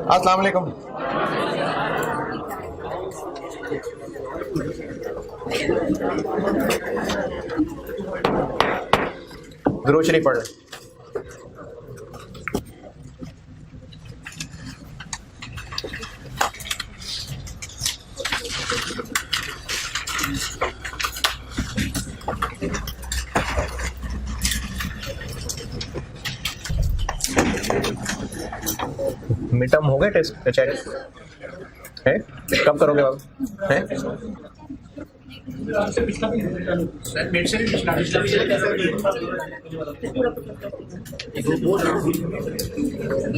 अस्सलाम वालेकुम। दुरूद शरीफ पढ़ लें। मिडटर्म हो गए टेस्ट चेक है? कब करोगे आप? है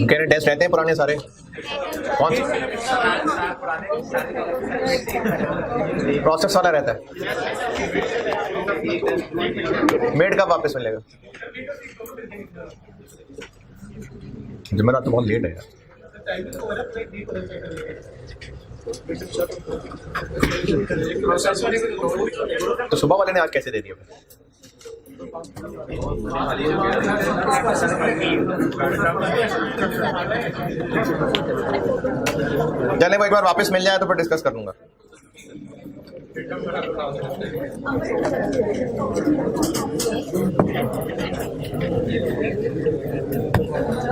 कह रहे टेस्ट रहते हैं पुराने सारे? कौन से प्रोसेस वाला रहता है? मेड कब वापस मिलेगा? जुमेरात तो बहुत लेट है यार। तो सुबह वाले ने आज कैसे दे दिया? चले वो एक बार वापस मिल जाए तो फिर डिस्कस कर लूंगा।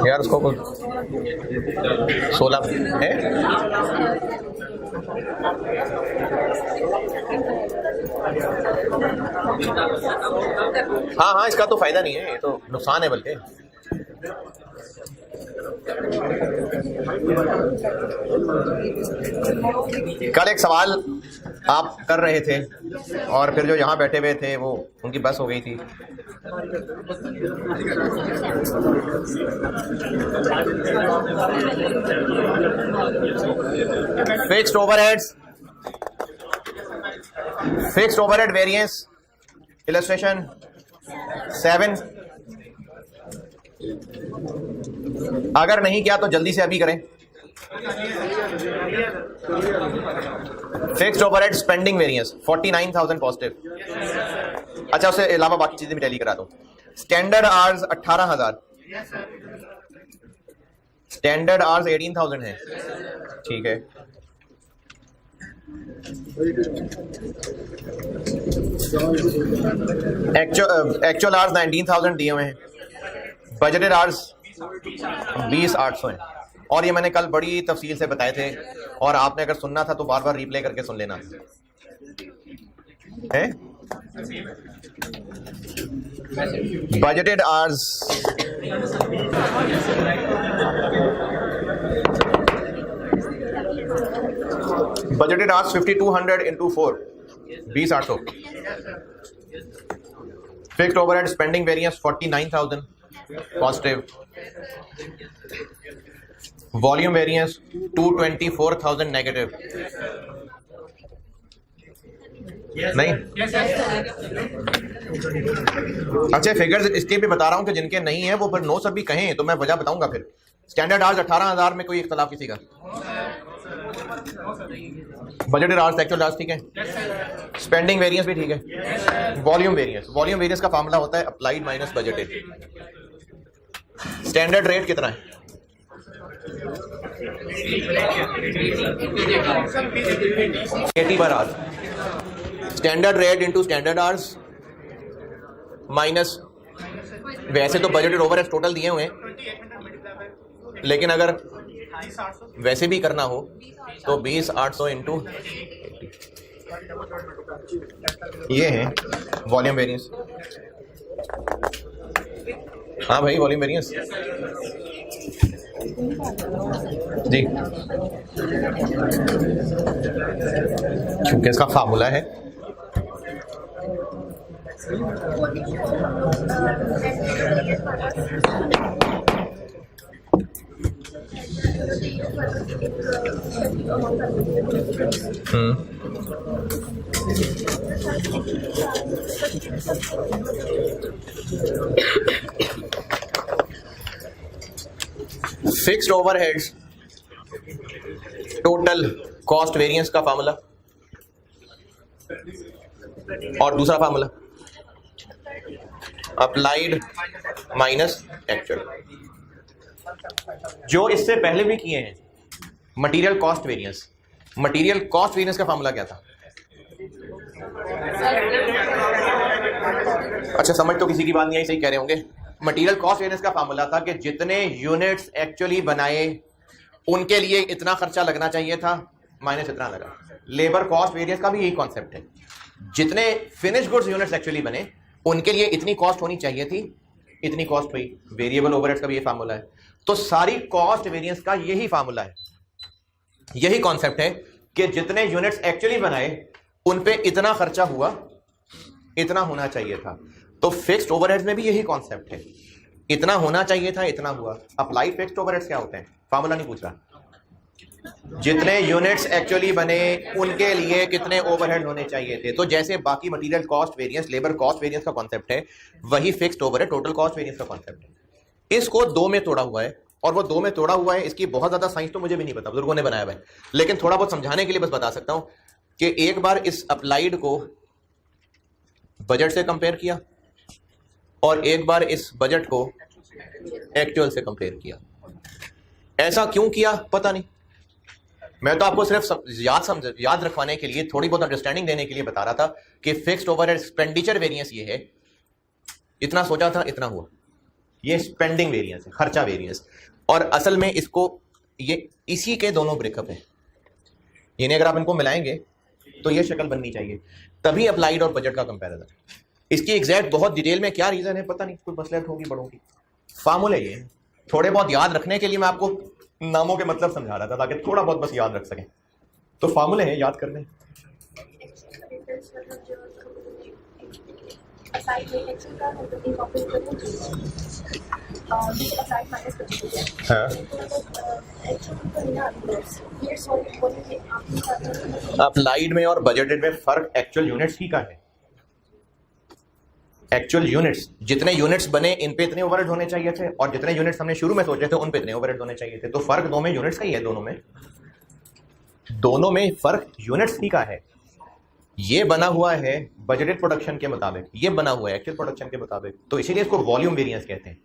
यार उसको 16 है। हाँ हाँ, इसका तो फायदा नहीं है, ये तो नुकसान है बल्कि। कल एक सवाल आप कर रहे थे और फिर जो यहाँ बैठे हुए थे वो उनकी बस हो गई थी। Fixed overhead variance illustration 7। अगर नहीं किया तो जल्दी से अभी करें। Fixed overhead spending variance 49,000 positive. अच्छा, उससे अलावा बाकी चीजें भी टैली करा दूं। स्टैंडर्ड आवर्स 18,000, स्टैंडर्ड आवर्स 18,000 है। ठीक है, एक्चुअल आवर्स 19,000 दिए हुए हैं। बजटेड आवर्स 20,800 हैं। और ये मैंने कल बड़ी तफसील से बताए थे, और आपने अगर सुनना था तो बार बार रिप्ले करके सुन लेना है। Budgeted hours budgeted hours 5200 into 4 20,800। Fixed overhead spending variance 49,000 positive. Volume variance 224,000 negative. नहीं अच्छा, फिगर्स इसके भी बता रहा हूं कि जिनके नहीं है वो फिर नो सब भी कहें तो मैं वजह बताऊंगा फिर। स्टैंडर्ड आवर्स 18,000 में कोई इख्तलाफ किसी का? बजटेड आवर्स एक्चुअल आवर्स ठीक है। स्पेंडिंग वेरिएंस भी ठीक है। वॉल्यूम वेरिएंस का फार्मूला होता है applied minus budgeted. Standard rate कितना है? 80 पर hours. Standard rate into standard hours minus, वैसे तो बजटेड ओवरहेड टोटल दिए हुए हैं, लेकिन अगर वैसे भी करना हो तो 20,800 इंटू ये है वॉल्यूम वेरिएंस। हाँ भाई, वॉल्यूम वेरिएंस जी, क्योंकि इसका फार्मूला है fixed overheads total cost variance का फार्मूला और दूसरा फार्मूला अप्लाइड माइनस एक्चुअल। जो इससे पहले भी किए हैं, material cost variance. Material cost variance का फार्मूला क्या था? अच्छा, समझ तो किसी की बात नहीं आई, सही कह रहे होंगे। मटेरियल कॉस्ट वेरिएंस का फार्मूला था कि जितने यूनिट्स एक्चुअली बनाए उनके लिए इतना खर्चा लगना चाहिए था माइनस इतना लगा। लेबर कॉस्ट वेरिएंस का भी यही कॉन्सेप्ट है, जितने फिनिश गुड्स यूनिट्स एक्चुअली बने उनके लिए इतनी कॉस्ट होनी चाहिए थी, इतनी कॉस्ट हुई। वेरिएबल ओवरहेड्स का भी ये फार्मूला है। तो सारी कॉस्ट वेरिएंस का यही फार्मूला है, यही कॉन्सेप्ट है कि जितने यूनिट्स एक्चुअली बनाए उन पे इतना खर्चा हुआ, इतना होना चाहिए था। तो फिक्स्ड ओवरहेड्स में भी यही कॉन्सेप्ट है, इतना होना चाहिए था, इतना हुआ। अप्लाइड फिक्स्ड ओवरहेड्स क्या होते हैं? फार्मूला नहीं पूछ रहा, जितने यूनिट्स एक्चुअली बने उनके लिए कितने ओवरहेड होने चाहिए थे। तो जैसे बाकी material cost variance, labour cost variance का कॉन्सेप्ट है, वही fixed overhead total cost variance का कॉन्सेप्ट है। इसको दो में तोड़ा हुआ है, और वो दो में तोड़ा हुआ है, इसकी बहुत ज्यादा साइंस तो मुझे भी नहीं पता, बुजुर्गों ने बनाया हुआ है, लेकिन थोड़ा बहुत समझाने के लिए बस बता सकता हूं कि एक बार इस अप्लाइड को बजट से कंपेयर किया और एक बार इस बजट को एक्चुअल से कंपेयर किया। ऐसा क्यों किया पता नहीं, मैं तो आपको सिर्फ याद रखवाने के लिए, थोड़ी बहुत अंडरस्टैंडिंग देने के लिए बता रहा था कि फिक्स्ड ओवरहेड एक्सपेंडिचर वेरिएंस ये है, इतना सोचा था इतना हुआ, ये स्पेंडिंग वेरिएंस है, खर्चा वेरिएंस। और असल में इसको ये इसी के दोनों ब्रेकअप है, यानी अगर आप इनको मिलाएंगे तो ये शक्ल बननी चाहिए, तभी अप्लाइड और बजट का कंपैरिजन। इसकी एग्जैक्ट बहुत डिटेल में क्या रीजन है पता नहीं, कोई मसलहत होगी बड़ों की। फार्मूले ये हैं, थोड़े बहुत याद रखने के लिए मैं आपको नामों के मतलब समझा रहा था ताकि थोड़ा बहुत बस याद रख सकें। तो फार्मूले हैं, याद करने। अप्लाइड में और बजटेड में फर्क एक्चुअल यूनिट्स ही का है। एक्चुअल यूनिट्स, जितने यूनिट्स बने इन पे इतने ओवरहेड होने चाहिए थे, और जितने यूनिट्स हमने शुरू में सोचे थे उन पे इतने ओवरहेड होने चाहिए थे। तो फर्क दो में यूनिट्स का ही है, दोनों में फर्क यूनिट्स ही का है। ये बना हुआ है बजटेड प्रोडक्शन के मुताबिक, ये बना हुआ है एक्चुअल प्रोडक्शन के मुताबिक। तो इसीलिए इसको वॉल्यूम वेरिएंस कहते हैं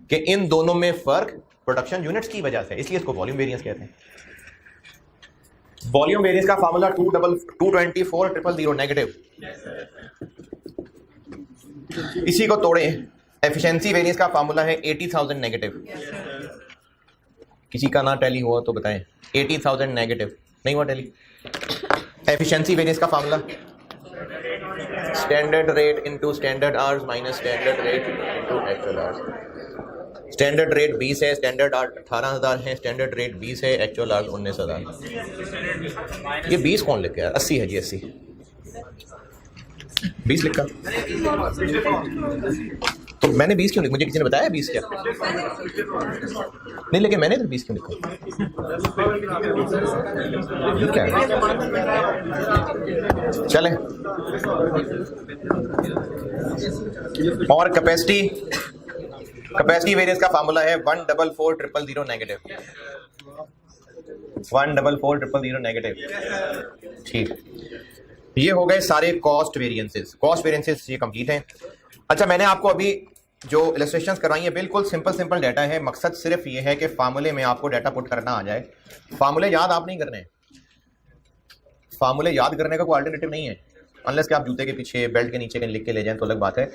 कि इन दोनों में फर्क प्रोडक्शन यूनिट्स की वजह से, इसलिए इसको वॉल्यूम वेरिएंस कहते हैं। वॉल्यूम वेरिएंस का फार्मूला 224,000 नेगेटिव। इसी को तोड़े, एफिशिएंसी वेरिएंस का फार्मूला है 80,000 नेगेटिव। किसी का ना टैली हुआ तो बताएं, 80,000 नेगेटिव नहीं हुआ टैली। एफिशिएंसी वेरिएंस का formula standard rate into standard hours minus standard rate into actual hours. Standard rate 20 है, स्टैंडर्ड आवर्स 18,000 है, स्टैंडर्ड रेट 20 है, एक्चुअल आवर्स 19,000। ये 20 कौन लिखा है? 80 है जी, 80 20 लिखा। तो मैंने 20 क्यों लिखा? मुझे किसी ने बताया 20 क्या? नहीं, लेकिन मैंने तो 20 क्यों लिखा? क्या है? चले। और कैपेसिटी वेरिएंस का फार्मूला है 144,000 नेगेटिव। 144,000 नेगेटिव। ठीक, ये हो गए सारे कॉस्ट वेरिएंसेस। कॉस्ट वेरिएंसेस ये कंप्लीट हैं। अच्छा, मैंने आपको अभी जो इलस्ट्रेशंस करवाई है बिल्कुल सिंपल डाटा है। मकसद सिर्फ ये है कि फार्मूले में आपको डाटा पुट करना आ जाए। फार्मूले याद आप नहीं करने हैं, फार्मूले याद करने का कोई अल्टरनेटिव नहीं है, अनलेस कि आप जूते के पीछे बेल्ट के नीचे कहीं लिख के ले जाएं तो अलग बात है।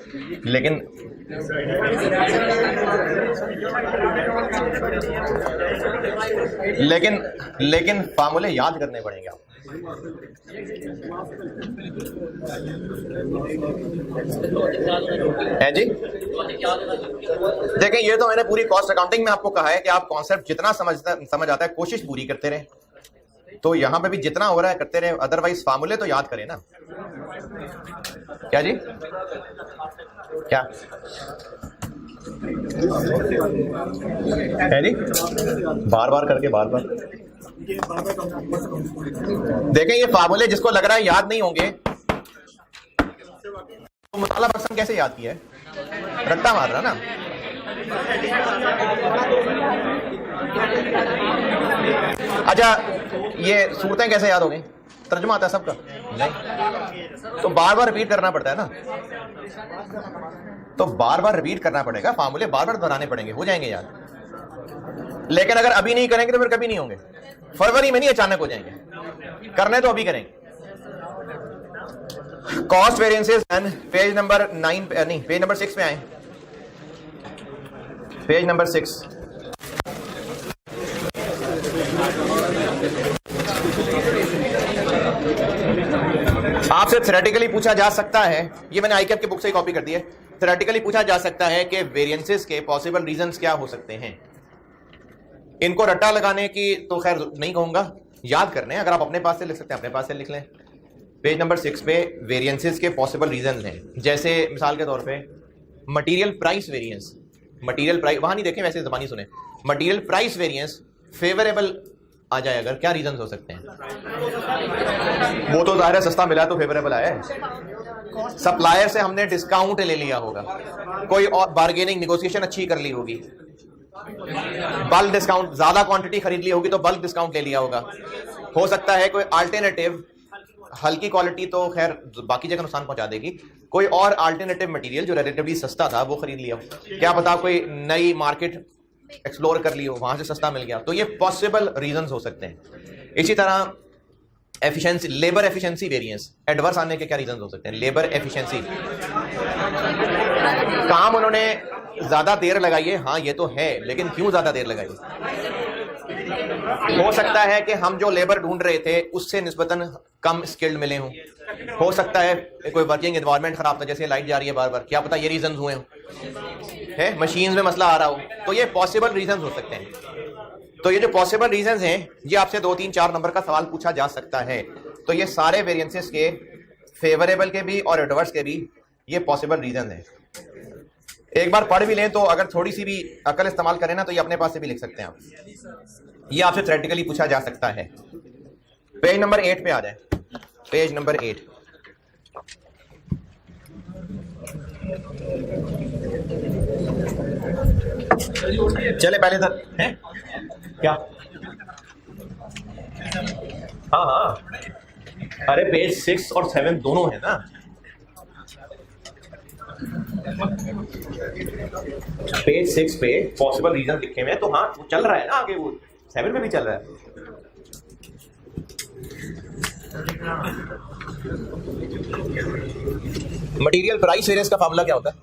लेकिन फार्मूले याद करने पड़ेंगे आपको। है जी, देखें, ये तो मैंने पूरी कॉस्ट अकाउंटिंग में आपको कहा है कि आप कॉन्सेप्ट जितना समझ आता है कोशिश पूरी करते रहे। तो यहां पे भी जितना हो रहा है करते रहे, अदरवाइज फार्मूले तो याद करें ना। क्या जी, क्या है जी? बार करके बार देखें, ये फार्मूले जिसको लग रहा है याद नहीं होंगे, तो मुताला पर्सन कैसे याद किया है? रट्टा मार रहा ना। अच्छा, ये सूरतें कैसे याद हो गई? तर्जुमा आता है सबका? नहीं, तो बार रिपीट करना पड़ता है ना। तो बार रिपीट करना पड़ेगा, फार्मूले बार बनाने पड़ेंगे, हो जाएंगे याद। लेकिन अगर अभी नहीं करेंगे तो फिर कभी नहीं होंगे, फरवरी में नहीं अचानक हो जाएंगे, करने तो अभी करेंगे। कॉस्ट वेरिएंसेस पेज नंबर 9 नहीं पेज नंबर 6 पे आए, पेज नंबर 6। आपसे थ्योरेटिकली पूछा जा सकता है, ये मैंने आईकैप की बुक से ही कॉपी कर दी है, थ्योरेटिकली पूछा जा सकता है कि वेरिएंसेस के पॉसिबल रीजंस क्या हो सकते हैं। इनको रट्टा लगाने की तो खैर नहीं कहूंगा, याद करने, अगर आप अपने पास से लिख सकते हैं अपने पास से लिख लें। पेज नंबर 6 पे वेरिएंसेस के पॉसिबल रीजन हैं, जैसे मिसाल के तौर पे material price variance, material price वहां नहीं देखें, वैसे जबानी सुने, मटेरियल प्राइस वेरिएंस फेवरेबल आ जाए अगर, क्या रीजन हो सकते हैं? वो तो जाहिर है सस्ता मिला तो फेवरेबल आया है, सप्लायर से हमने डिस्काउंट ले लिया होगा, कोई और बार्गेनिंग नेगोशिएशन अच्छी कर ली होगी, बल्क डिस्काउंट, ज्यादा क्वांटिटी खरीद ली होगी तो बल्क डिस्काउंट ले लिया होगा। हो सकता है कोई अल्टरनेटिव, हल्की क्वालिटी तो खैर बाकी जगह नुकसान पहुंचा देगी, कोई और अल्टरनेटिव मटेरियल जो रिलेटिवली सस्ता था वो खरीद लिया हो, क्या पता कोई नई मार्केट एक्सप्लोर कर ली हो, वहां से सस्ता मिल गया, तो ये पॉसिबल रीजंस हो सकते हैं। इसी तरह efficiency, labour efficiency variance, adverse आने के क्या रीजंस हो सकते हैं? लेबर एफिशिएंसी, काम उन्होंने ज्यादा देर लगाई है, हाँ ये तो है, लेकिन क्यों ज्यादा देर लगाई? हो सकता है कि हम जो लेबर ढूंढ रहे थे उससे निस्बतन कम स्किल्ड मिले हों, हो सकता है कोई वर्किंग एनवायरनमेंट खराब था, जैसे लाइट जा रही है बार बार, क्या पता ये रीजंस हुए हों, है मशीन में मसला आ रहा हो, तो ये पॉसिबल रीजंस हो सकते हैं। तो ये जो पॉसिबल रीजंस हैं, ये आपसे 2, 3, 4 नंबर का सवाल पूछा जा सकता है। तो ये सारे वेरिएंसेस के, फेवरेबल के भी और एडवर्स के भी, ये पॉसिबल रीजन है। एक बार पढ़ भी लें तो अगर थोड़ी सी भी अकल इस्तेमाल करें ना तो ये अपने पास से भी लिख सकते हैं आप, ये आपसे थ्योरेटिकली पूछा जा सकता है। पेज नंबर 8 पे आ जाए, पेज नंबर 8। चले पहले सर हैं क्या? हाँ हाँ, अरे पेज 6 और 7 दोनों है ना। पेज 6 पे पॉसिबल रीजन लिखे हुए हैं, तो हाँ वो चल रहा है ना आगे, वो 7 में भी चल रहा है। मटेरियल प्राइस वेरिएंस का फार्मूला क्या होता है?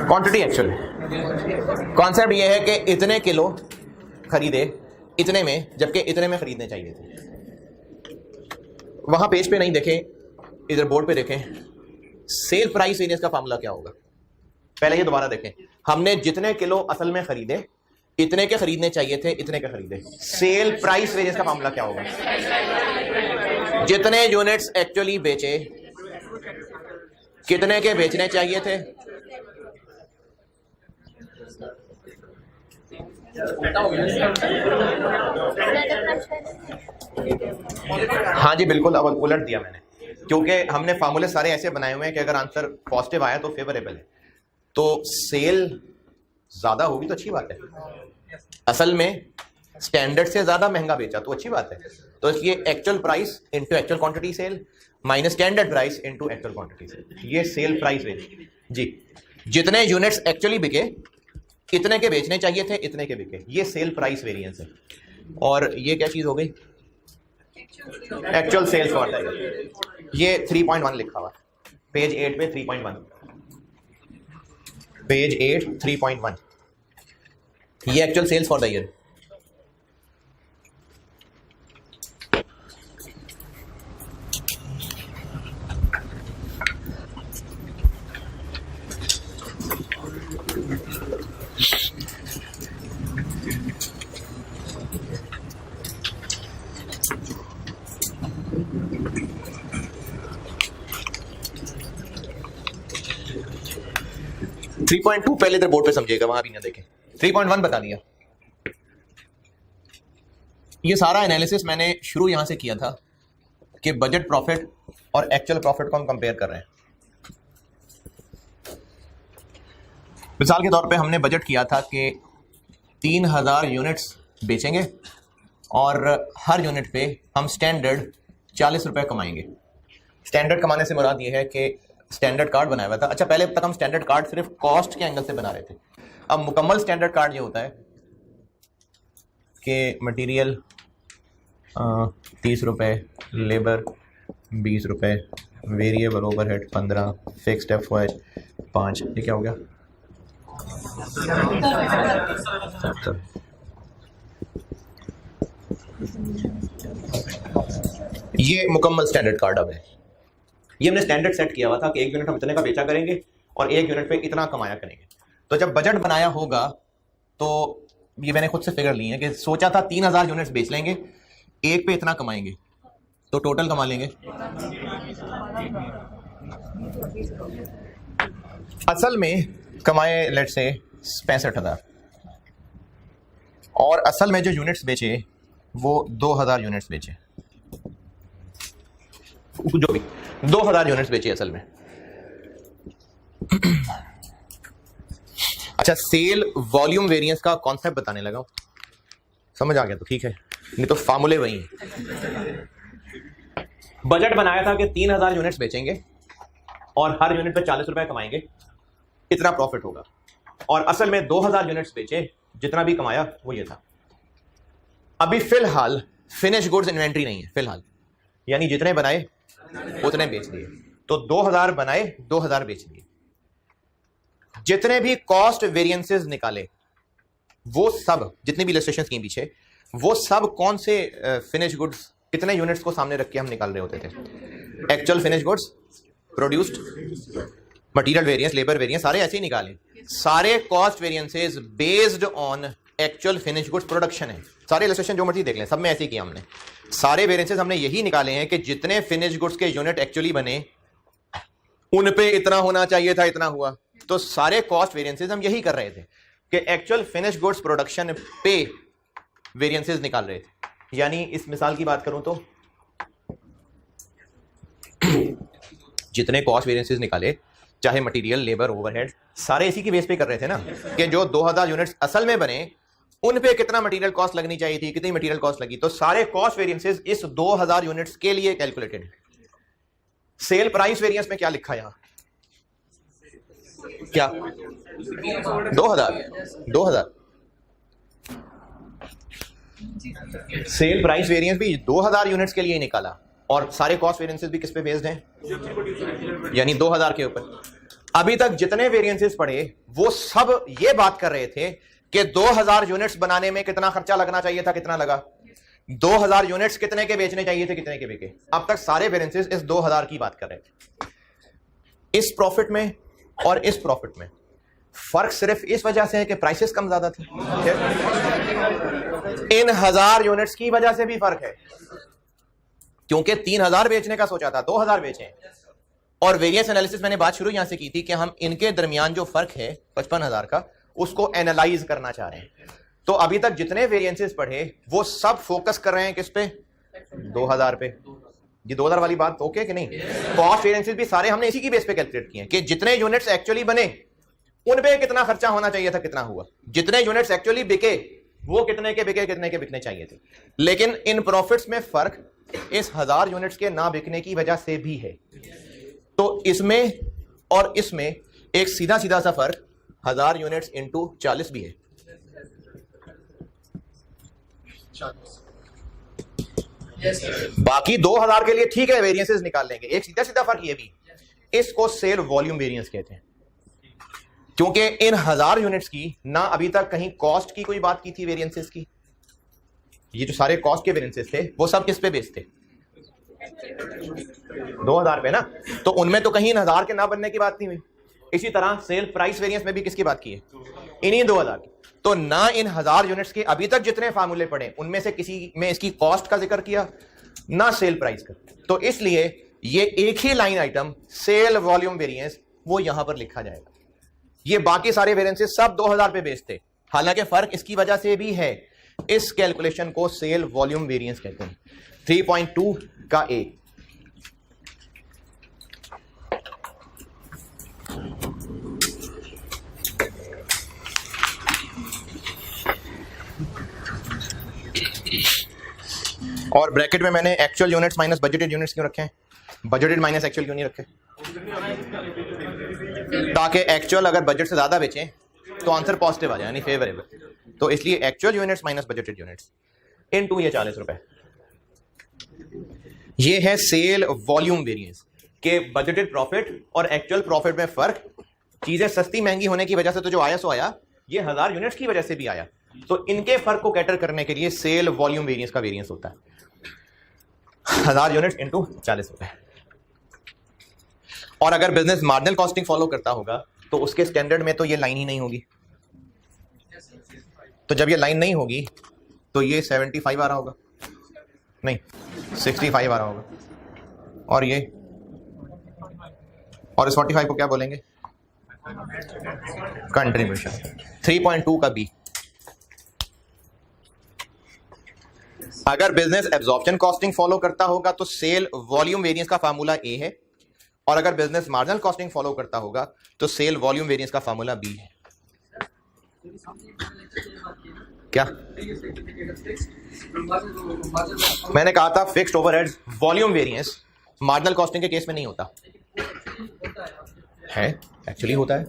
क्वांटिटी एक्चुअल, कॉन्सेप्ट ये है कि इतने किलो खरीदे इतने में, जबकि इतने में खरीदने चाहिए थे। वहां पेज पे नहीं देखें, इधर बोर्ड पे देखें, सेल प्राइस वेरिएंस का फार्मूला क्या होगा? पहले ये दोबारा देखें, हमने जितने किलो असल में खरीदे इतने के खरीदने चाहिए थे, इतने के खरीदे, सेल प्राइस वेरिएंस का फार्मूला क्या होगा? जितने यूनिट्स एक्चुअली बेचे कितने के बेचने चाहिए थे, हाँ जी बिल्कुल, अब उलट दिया मैंने, क्योंकि हमने फार्मूले सारे ऐसे बनाए हुए हैं कि अगर आंसर पॉजिटिव आया तो फेवरेबल है, तो सेल ज्यादा होगी तो अच्छी बात है, असल में स्टैंडर्ड से ज्यादा महंगा बेचा तो अच्छी बात है, तो इसलिए actual price into actual quantity sale minus standard price into actual quantity sale, ये सेल प्राइस वेरिएंस जी। जितने यूनिट्स एक्चुअली बिके इतने के बेचने चाहिए थे, इतने के बिके, ये सेल प्राइस वेरिएंस है। और ये क्या चीज हो गई? Actual sales for the year, ये 3.1 लिखा हुआ पेज 8 पे, 3.1 पेज 8 3.1, ये actual sales for the year. Three 3.2 पहले इधर बोर्ड पे समझिएगा, वहां भी ना देखें, 3.1 बता दिया। ये सारा एनालिसिस मैंने शुरू यहां से किया था कि बजट प्रॉफिट और एक्चुअल प्रॉफिट को हम कंपेयर कर रहे हैं। मिसाल के तौर पे हमने बजट किया था कि 3000 यूनिट्स बेचेंगे और हर यूनिट पे हम स्टैंडर्ड 40 रुपए कमाएंगे। स्टैंडर्ड कमाने से मुराद ये है कि स्टैंडर्ड कार्ड बनाया हुआ था। अच्छा, पहले तक हम स्टैंडर्ड कार्ड सिर्फ कॉस्ट के एंगल से बना रहे थे। अब मुकम्मल स्टैंडर्ड कार्ड ये होता है कि मटेरियल 30 रुपए, लेबर 20 रुपए, वेरिएबल ओवरहेड 15, फिक्स्ड एफवाई 5, ये क्या हो गया 70। ये मुकम्मल स्टैंडर्ड कार्ड अब है। ये हमने स्टैंडर्ड सेट किया हुआ था कि 1 यूनिट हम इतने का बेचा करेंगे और 1 यूनिट पे इतना कमाया करेंगे। तो जब बजट बनाया होगा तो ये मैंने खुद से फिगर ली है कि सोचा था 3000 यूनिट्स बेच लेंगे, एक पे इतना कमाएंगे, तो टोटल कमा लेंगे। असल में कमाए लेट से 65,000 और असल में जो यूनिट्स बेचे वो 2000 यूनिट्स बेचे, जो भी 2000 यूनिट्स बेचे असल में। अच्छा, सेल वॉल्यूम वेरिएंस का कॉन्सेप्ट बताने लगा हूं, समझ आ गया तो ठीक है, नहीं तो फार्मूले वही हैं। बजट बनाया था कि 3000 यूनिट्स बेचेंगे और हर यूनिट पे 40 रुपए कमाएंगे, इतना प्रॉफिट होगा। और असल में 2000 यूनिट्स बेचे, जितना भी कमाया वो ये था। अभी फिलहाल फिनिश गुड्स इन्वेंट्री नहीं है फिलहाल, यानी जितने बनाए उतने बेच दिए। तो 2000 बनाए, 2000 बेच दिए। जितने भी कॉस्ट वेरिएंसेस निकाले वो सब, जितने भी इलस्ट्रेशन स्कीम पीछे, वो सब कौन से फिनिश गुड्स, कितने यूनिट्स को सामने रख के हम निकाल रहे होते थे? Actual finish goods, produced, material variance, labour variance, सारे ऐसे ही निकाले। सारे cost variances based on actual finish goods production है। सारे इलस्ट्रेशन जो मर्जी देख लें, सब में ऐसे ही किया हमने। सारे वेरिएंसेस हमने यही निकाले हैं कि जितने फिनिश गुड्स के यूनिट एक्चुअली बने उन पे इतना होना चाहिए था, इतना हुआ। तो सारे कॉस्ट वेरिएंसेस हम यही कर रहे थे कि एक्चुअल फिनिश गुड्स प्रोडक्शन पे वेरिएंसेस निकाल रहे थे। यानी इस मिसाल की बात करूं तो जितने कॉस्ट वेरिएंसेस निकाले, चाहे मटेरियल, लेबर, ओवरहेड, सारे इसी की बेस पे कर रहे थे ना, कि जो 2000 यूनिट्स असल में बने उन पे कितना मटेरियल कॉस्ट लगनी चाहिए थी, कितनी मटेरियल कॉस्ट लगी। तो सारे कॉस्ट वेरिएंसेस इस 2000 यूनिट्स के लिए कैलकुलेटेड है। सेल प्राइस वेरिएंस में क्या लिखा है यहां? क्या 2000 सेल प्राइस वेरिएंस भी 2000 यूनिट्स के लिए ही निकाला और सारे कॉस्ट वेरिएंसेस भी किस पे बेस्ड हैं? यानी 2000 के ऊपर। अभी तक जितने वेरिएंसेस पढ़े वो सब ये बात कर रहे थे कि 2000 यूनिट्स बनाने में कितना खर्चा लगना चाहिए था, कितना लगा। 2000 यूनिट्स कितने के बेचने चाहिए थे, कितने के बिके। अब तक सारे वेरिएंसेस इस 2000 की बात कर रहे थे। इस प्रॉफिट में और इस प्रॉफिट में फर्क सिर्फ इस वजह से है कि प्राइसेस कम ज्यादा थे। इन 1000 यूनिट्स की वजह से भी फर्क है, क्योंकि 3000 बेचने का सोचा था, 2000 बेचे। और वेरिएंस एनालिसिस मैंने बात शुरू यहां से की थी कि हम इनके दरमियान जो फर्क है 55,000 का, उसको एनालाइज करना चाह रहे हैं। तो अभी तक जितने वेरिएंसेस पढ़े वो सब फोकस कर रहे हैं किस पे? 2000 पे। ये 2000 वाली बात ओके कि नहीं? कॉस्ट वेरिएंसेस भी सारे हमने इसी की बेस पे कैलकुलेट किए हैं कि जितने यूनिट्स एक्चुअली बने उन पे कितना खर्चा होना चाहिए था, कितना हुआ। जितने यूनिट्स एक्चुअली बिके वो कितने के बिके, कितने के बिकने चाहिए थे। लेकिन इन प्रॉफिट्स में फर्क इस 1000 यूनिट्स के ना बिकने की वजह से भी है। तो इसमें और इसमें एक सीधा सीधा सा फर्क 1000 यूनिट्स इंटू 40 भी है। बाकी 2000 के लिए ठीक है, वेरिएंसेस निकाल लेंगे। एक सीधा सीधा फर्क ये भी, इसको सेल वॉल्यूम वेरिएंस कहते हैं, क्योंकि इन 1000 यूनिट्स की ना अभी तक कहीं कॉस्ट की कोई बात की थी वेरिएंसेस की। ये जो सारे कॉस्ट के वेरिएंसेस थे वो सब किस पे बेस्ड थे? 2000 पे ना। तो उनमें तो कहीं इन 1000 के ना बनने की बात नहीं हुई। इसी तरह सेल प्राइस वेरिएंस में भी किसकी बात की है? इन्हीं 2000 की। तो ना इन 1000 यूनिट्स के अभी तक जितने फार्मूले पढ़े उनमें से किसी में इसकी कॉस्ट का जिक्र किया, ना सेल प्राइस का। तो इसलिए ये एक ही line item sale volume variance वो यहां पर लिखा जाएगा। ये बाकी सारे वेरिएंसेस सब 2000 पे बेस्ड थे, हालांकि फर्क इसकी वजह से भी है। इस कैलकुलेशन को सेल वॉल्यूम वेरिएंस कहते हैं। 3.2 का ए। और ब्रैकेट में मैंने actual units minus budgeted units क्यों रखे हैं? बजटेड माइनस एक्चुअल क्यों नहीं रखे? ताकि एक्चुअल अगर बजट से ज्यादा बेचें तो आंसर पॉजिटिव आ जाए, यानी फेवरेबल। तो इसलिए actual units minus budgeted units into ये 40 रुपए। ये है सेल वॉल्यूम वेरिएंस के बजटेड प्रॉफिट और एक्चुअल प्रॉफिट में फर्क। चीजें सस्ती महंगी होने की वजह से तो जो आया सो आया, ये 1000 यूनिट्स की वजह से भी आया। तो इनके फर्क को कैटर करने के लिए सेल वॉल्यूम वेरिएंस का वेरिएंस होता है 1000 यूनिट्स इंटू 40 रुपए। और अगर बिजनेस मार्जिनल कॉस्टिंग फॉलो करता होगा तो उसके स्टैंडर्ड में तो ये लाइन ही नहीं होगी। तो जब ये लाइन नहीं होगी तो ये 75 आ रहा होगा, नहीं 65 आ रहा होगा, और ये और इस 45 को क्या बोलेंगे? कंट्रीब्यूशन। 3.2 का बी। अगर बिजनेस एब्जॉर्प्शन कॉस्टिंग फॉलो करता होगा तो सेल वॉल्यूम वेरिएंस का फार्मूला ए है, और अगर बिजनेस मार्जिनल कॉस्टिंग फॉलो करता होगा तो सेल वॉल्यूम वेरिएंस का फार्मूला बी है। क्या मैंने कहा था? Fixed overheads volume variance marginal costing के केस में नहीं होता है, एक्चुअली होता है।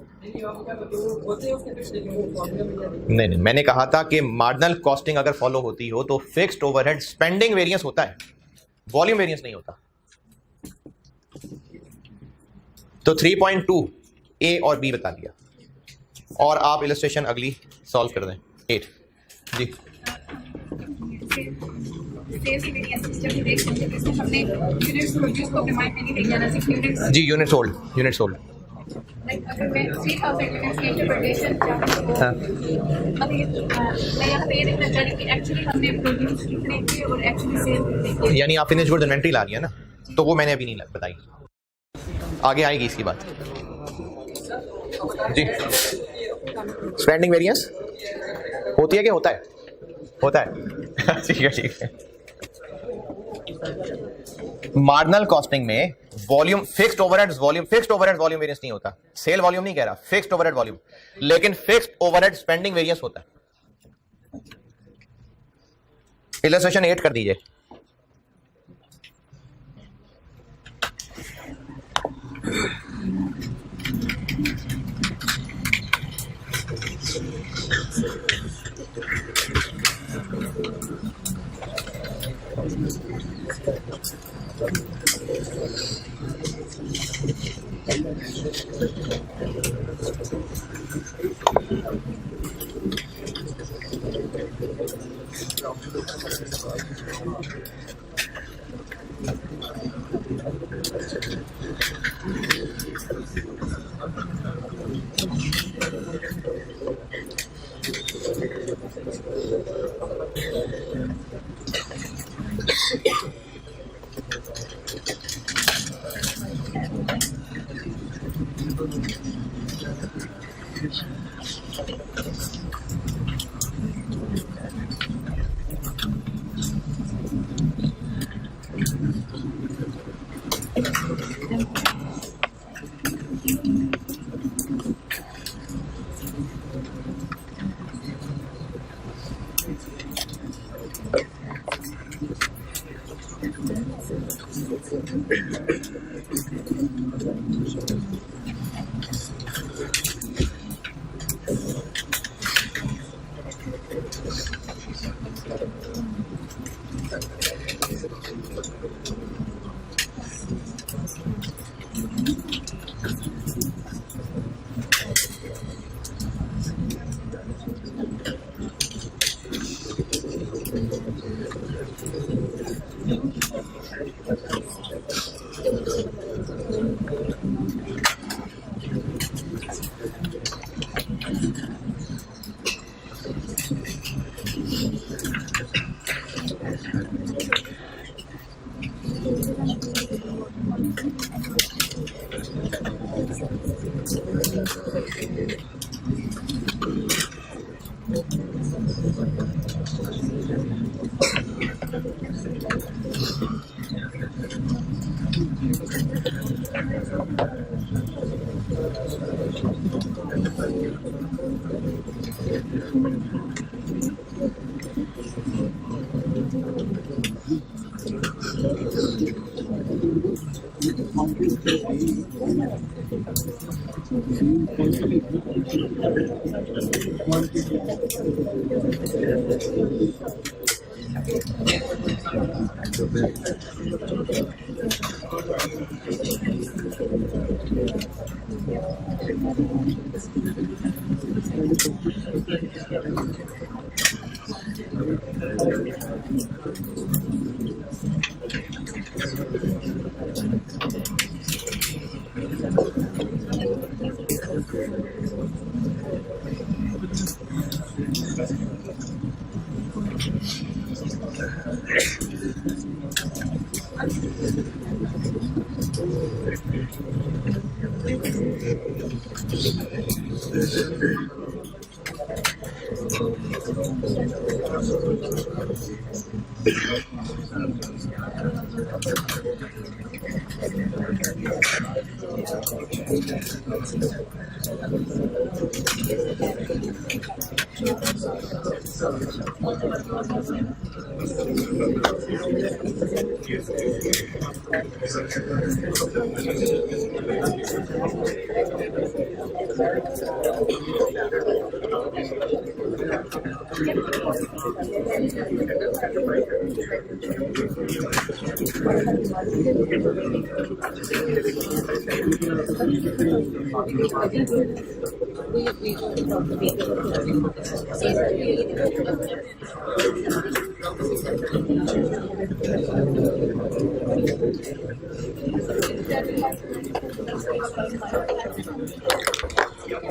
नहीं, मैंने कहा था कि मार्जिनल कॉस्टिंग अगर फॉलो होती हो तो फिक्स्ड ओवरहेड स्पेंडिंग वेरिएंस होता है, वॉल्यूम वेरिएंस नहीं होता। तो 3.2 ए और बी बता दिया, और आप इलस्ट्रेशन अगली सॉल्व कर दें। 8 जी जी यूनिट सोल्ड। अगर मैं 3000 यूनिट्स की इंटरप्रिटेशन हाँ। मैं यहाँ पे ये देखना चाह रही हूँ कि एक्चुअली हमने प्रोड्यूस कितने किए और एक्चुअली सेल, यानी आप फिनिश गुड इन्वेंट्री ला रही है ना, तो वो मैंने अभी नहीं बताई, आगे आएगी इसकी बात जी। स्पेंडिंग वेरिएंस होती है कि होता है? होता है ठीक है। मार्जिनल कॉस्टिंग में volume fixed overheads volume variance नहीं होता। सेल वॉल्यूम नहीं कह रहा, फिक्स्ड ओवरहेड वॉल्यूम, लेकिन फिक्स्ड ओवरहेड स्पेंडिंग वेरिएंस होता है। इलस्ट्रेशन 8 कर दीजिए।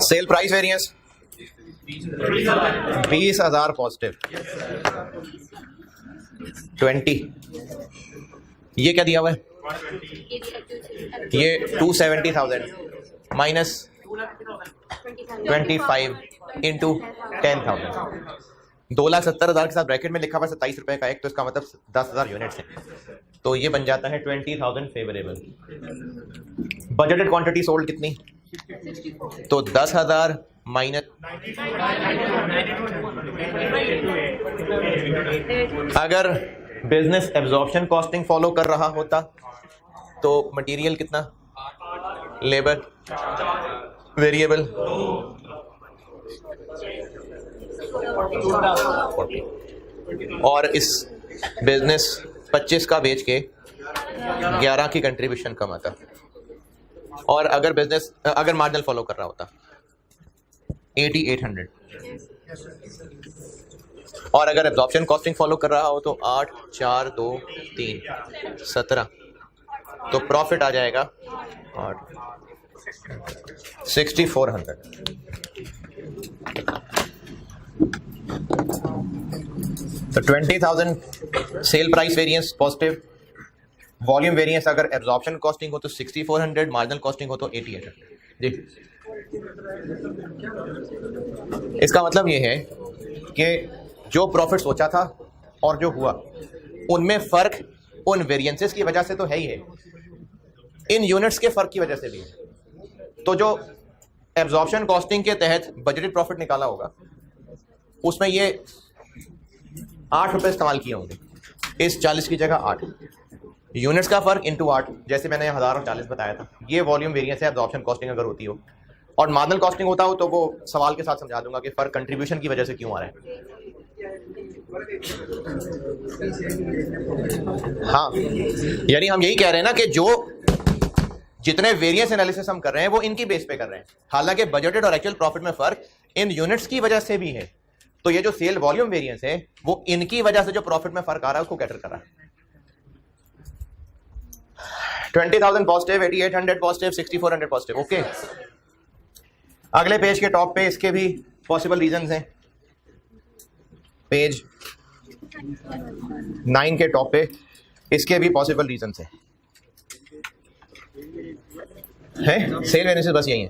Cell price variance 20,000 positive 20। ये क्या दिया हुआ है? ये 270,000 माइनस 25 इंटू 10,000 2,70,000 के साथ ब्रैकेट में लिखा हुआ 27 रुपए का एक, तो इसका मतलब 10,000 यूनिट्स हैं, तो ये बन जाता है 20,000 फेवरेबल। बजटेड क्वांटिटी सोल्ड कितनी? तो 10,000 माइनस, अगर बिजनेस एब्जॉर्प्शन कॉस्टिंग फॉलो कर रहा होता तो मटेरियल कितना, लेबर वेरिएबल 40, और इस बिजनेस 25 का बेच के 11 की कंट्रीब्यूशन कमाता, और अगर बिजनेस अगर मार्जिनल फॉलो कर रहा होता 8800, और अगर एब्जॉर्प्शन कॉस्टिंग फॉलो कर रहा हो तो 8 4 2 3 17, तो प्रॉफिट आ जाएगा 6400। तो 20,000 cell price variance positive, volume variance अगर एब्जॉर्प्शन कॉस्टिंग हो तो 6400, मार्जिनल कॉस्टिंग हो तो 8800। जी, इसका मतलब ये है कि जो प्रॉफिट सोचा था और जो हुआ उनमें फर्क उन वेरिएंसेस की वजह से तो है ही है, इन यूनिट्स के फर्क की वजह से भी है। तो जो एब्जॉर्प्शन कॉस्टिंग के तहत बजटेड प्रॉफिट निकाला होगा उसमें ये 8 रुपए इस्तेमाल किए होंगे, इस 40 की जगह 8 यूनिट्स का फर्क इंटू 8, जैसे मैंने 1000 और 40 बताया था। ये वॉल्यूम वेरिएंस है एब्जॉर्प्शन कॉस्टिंग अगर होती हो, और मार्जिनल कॉस्टिंग होता हो तो वो सवाल के साथ समझा दूंगा कि फर्क कंट्रीब्यूशन की वजह से क्यों आ रहा है। हाँ, यानी हम यही कह रहे हैं ना कि जो जितने वेरिएंस एनालिसिस हम कर रहे हैं वो इनकी बेस पे कर रहे हैं, हालांकि बजटेड और एक्चुअल प्रॉफिट में फर्क इन यूनिट्स की वजह से भी है। तो ये जो सेल वॉल्यूम वेरिएंस है वो इनकी वजह से जो प्रॉफिट में फर्क आ रहा है उसको कैटर कर रहा है। 20,000 पॉजिटिव, 8800 पॉजिटिव, 6400 पॉजिटिव। ओके, अगले पेज के टॉप पे इसके भी पॉसिबल रीजंस हैं। पेज 9 के टॉप पे इसके भी पॉसिबल रीजंस हैं। सेल वेरिएंसेस बस यही है,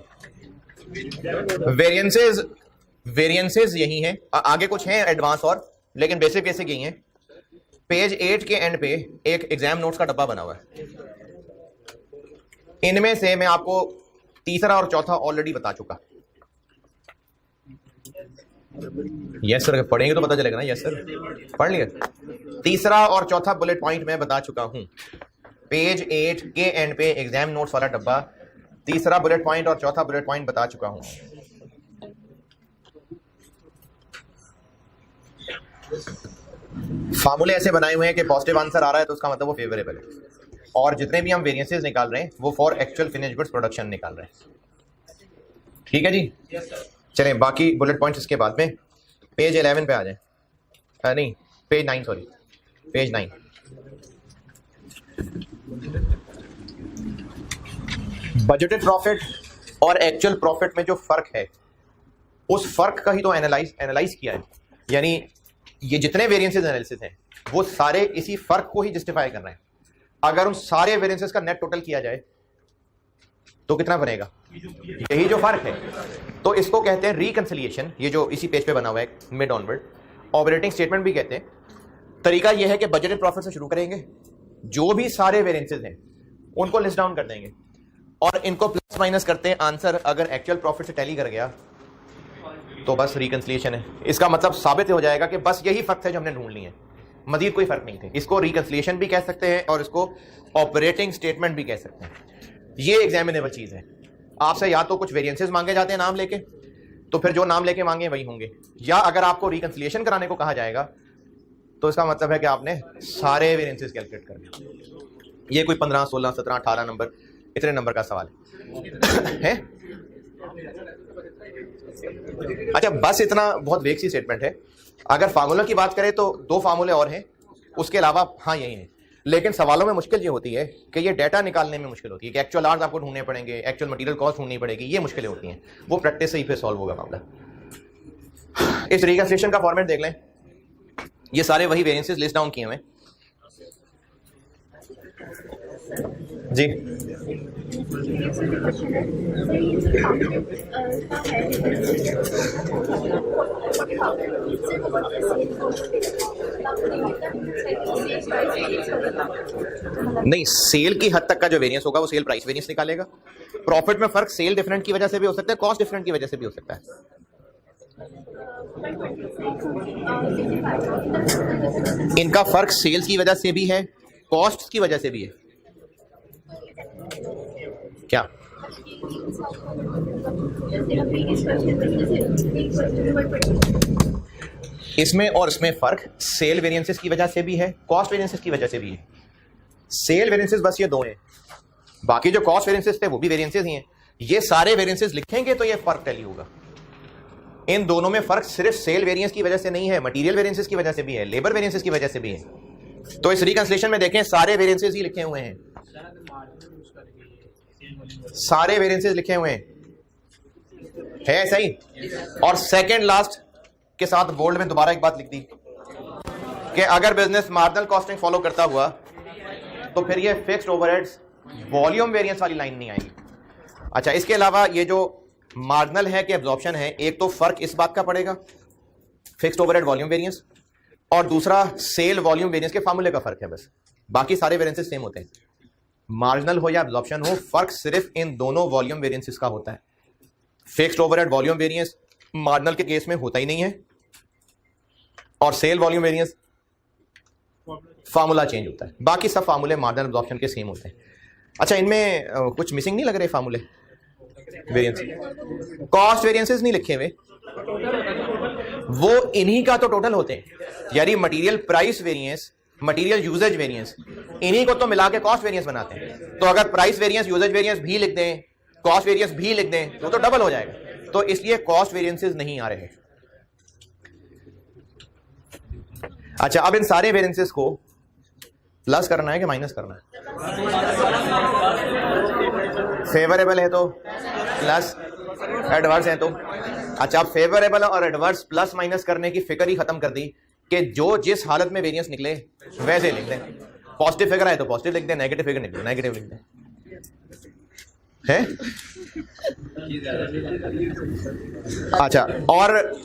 वेरिएंसेस यही हैं, आगे कुछ हैं एडवांस और, लेकिन बेसिक यही है। पेज 8 के एंड पे एक एग्जाम नोट्स का डब्बा बना हुआ है, इनमें से मैं आपको तीसरा और चौथा ऑलरेडी बता चुका। यस सर, पढ़ेंगे तो पता चलेगा ना। यस सर, पढ़ लिया। तीसरा और चौथा बुलेट पॉइंट मैं बता चुका हूं, पेज 8 के एंड पे एग्जाम नोट्स वाला डब्बा, तीसरा बुलेट पॉइंट और चौथा बुलेट पॉइंट बता चुका हूं। फार्मूले ऐसे बनाए हुए हैं कि पॉजिटिव आंसर आ रहा है तो उसका मतलब वो फेवरेबल है, और जितने भी हम वेरिएंसेस निकाल रहे हैं वो for actual finish goods production निकाल रहे हैं। ठीक है जी, चलें बाकी बुलेट पॉइंट्स इसके बाद में। पेज 11 पे आ जाए, नहीं page 9, sorry page 9। Budgeted profit और एक्चुअल प्रॉफिट में जो फर्क है उस फर्क का ही तो एनालाइज किया है, यानी ये जितने वेरिएंसेस एनालिसिस हैं वो सारे इसी फर्क को ही जस्टिफाई कर रहे हैं। अगर उन सारे वेरिएंसेस का नेट टोटल किया जाए तो कितना बनेगा, यही जो फर्क है। तो इसको कहते हैं रिकंसिलिएशन, ये जो इसी पेज पे बना हुआ है मिड ऑनवर्ड, ऑपरेटिंग स्टेटमेंट भी कहते हैं। तरीका यह है कि बजटेड प्रॉफिट से शुरू करेंगे, जो भी सारे वेरिएंसेस हैं उनको लिस्ट डाउन कर देंगे और इनको प्लस माइनस करते हैं आंसर अगर एक्चुअल प्रॉफिट से टैली कर गया तो बस रिकंसिलिएशन है। इसका मतलब साबित हो जाएगा कि बस यही फर्क थे जो हमने ढूंढ लिए हैं, मजीद कोई फर्क नहीं थे। इसको रिकंसिलिएशन भी कह सकते हैं और इसको ऑपरेटिंग स्टेटमेंट भी कह सकते हैं। ये एग्जामिनेबल चीज है। आपसे या तो कुछ वेरिएंसेस मांगे जाते हैं नाम लेके, तो फिर जो नाम लेके मांगे वही होंगे, या अगर आपको रिकंसिलिएशन कराने को कहा जाएगा तो इसका मतलब है कि आपने सारे वेरिएंसेस कैलकुलेट करने। ये कोई 15, 16, 17, 18 नंबर, इतने नंबर का सवाल है। अच्छा, बस इतना बहुत वेग सी स्टेटमेंट है। अगर फार्मूला की बात करें तो 2 फार्मूले और हैं, उसके अलावा हाँ यही है। लेकिन सवालों में मुश्किल ये होती है कि ये डेटा निकालने में मुश्किल होती है कि एक्चुअल आर्स आपको ढूंढने पड़ेंगे, एक्चुअल मटेरियल कॉस्ट ढूंढनी पड़ेगी, ये मुश्किलें होती हैं। वो प्रैक्टिस से ही फिर सॉल्व होगा मामला। इस रिकंसिलिएशन का फॉर्मेट देख लें, ये सारे वही वेरिएंसेस लिस्ट डाउन किए हुए जी। नहीं, सेल की हद तक का जो वेरिएंस होगा वो सेल प्राइस वेरिएंस निकालेगा। प्रॉफिट में फर्क सेल डिफरेंट की वजह से भी हो सकता है, कॉस्ट डिफरेंट की वजह से भी हो सकता है। इनका फर्क सेल्स की वजह से भी है, कॉस्ट की वजह से भी है। क्या इसमें और इसमें फर्क सेल वेरिएंसेस की वजह से भी है, कॉस्ट वेरिएंसेस की वजह से भी है। सेल वेरिएंसेस बस ये 2 हैं, बाकी जो कॉस्ट वेरिएंसेस थे वो भी वेरिएंसेस ही हैं। ये सारे वेरिएंसेस लिखेंगे तो ये फर्क टैली होगा। इन दोनों में फर्क सिर्फ सेल वेरिएंस की वजह से नहीं है, मटेरियल वेरिएंसेस की वजह से भी है, लेबर वेरिएंसेस की वजह से भी है। तो इस रिकंसिलिएशन में देखें सारे वेरिएंसेस ही लिखे हुए हैं, सारे वेरिएंसेस लिखे हुए हैं, है सही। और सेकंड लास्ट के साथ बोल्ड में दोबारा एक बात लिख दी कि अगर बिजनेस मार्जिनल कॉस्टिंग फॉलो करता हुआ तो फिर ये फिक्स्ड ओवरहेड्स वॉल्यूम वेरिएंस वाली लाइन नहीं आएगी। अच्छा, इसके अलावा ये जो मार्जिनल है कि एब्जॉर्प्शन है, एक तो फर्क इस बात का पड़ेगा फिक्स्ड ओवरहेड वॉल्यूम वेरिएंस, और दूसरा सेल वॉल्यूम वेरिएंस के फार्मूले का फर्क है। बस बाकी सारे वेरिएंसेस सेम होते हैं, मार्जिनल हो या एब्जॉर्प्शन हो, फर्क सिर्फ इन दोनों वॉल्यूम वेरिएंसेस का होता है। Fixed overhead volume variance marginal के केस में होता ही नहीं है, और sale volume variance formula change होता है। बाकी सब फार्मूले मार्जिनल एब्जॉर्प्शन के सेम होते हैं। अच्छा, इनमें कुछ मिसिंग नहीं लग रहे फार्मूले वेरिएंस? कॉस्ट वेरिएंसेस नहीं लिखे हुए, वो इन्हीं का तो टोटल होते हैं, यानी material price variance, material usage variance, इन्हीं को तो मिला के कॉस्ट वेरिएंस बनाते हैं। तो अगर प्राइस वेरिएंस, यूजेज वेरिएंस भी लिख दें, कॉस्ट वेरिएंस भी लिख दें तो डबल हो जाएगा। तो इसलिए कॉस्ट वेरिएंसेस नहीं आ रहे। अच्छा, अब इन सारे वेरिएंसेस को प्लस करना है कि माइनस करना है? फेवरेबल है तो प्लस, एडवर्स है तो। अच्छा, अब फेवरेबल और एडवर्स प्लस माइनस करने की फिक्र ही खत्म कर दी कि जो जिस हालत में वेरिएंस निकले वैसे लिख दें। पॉजिटिव फिगर आए तो पॉजिटिव लिख दें, नेगेटिव फिगर निकले नेगेटिव लिख दें, है? अच्छा, और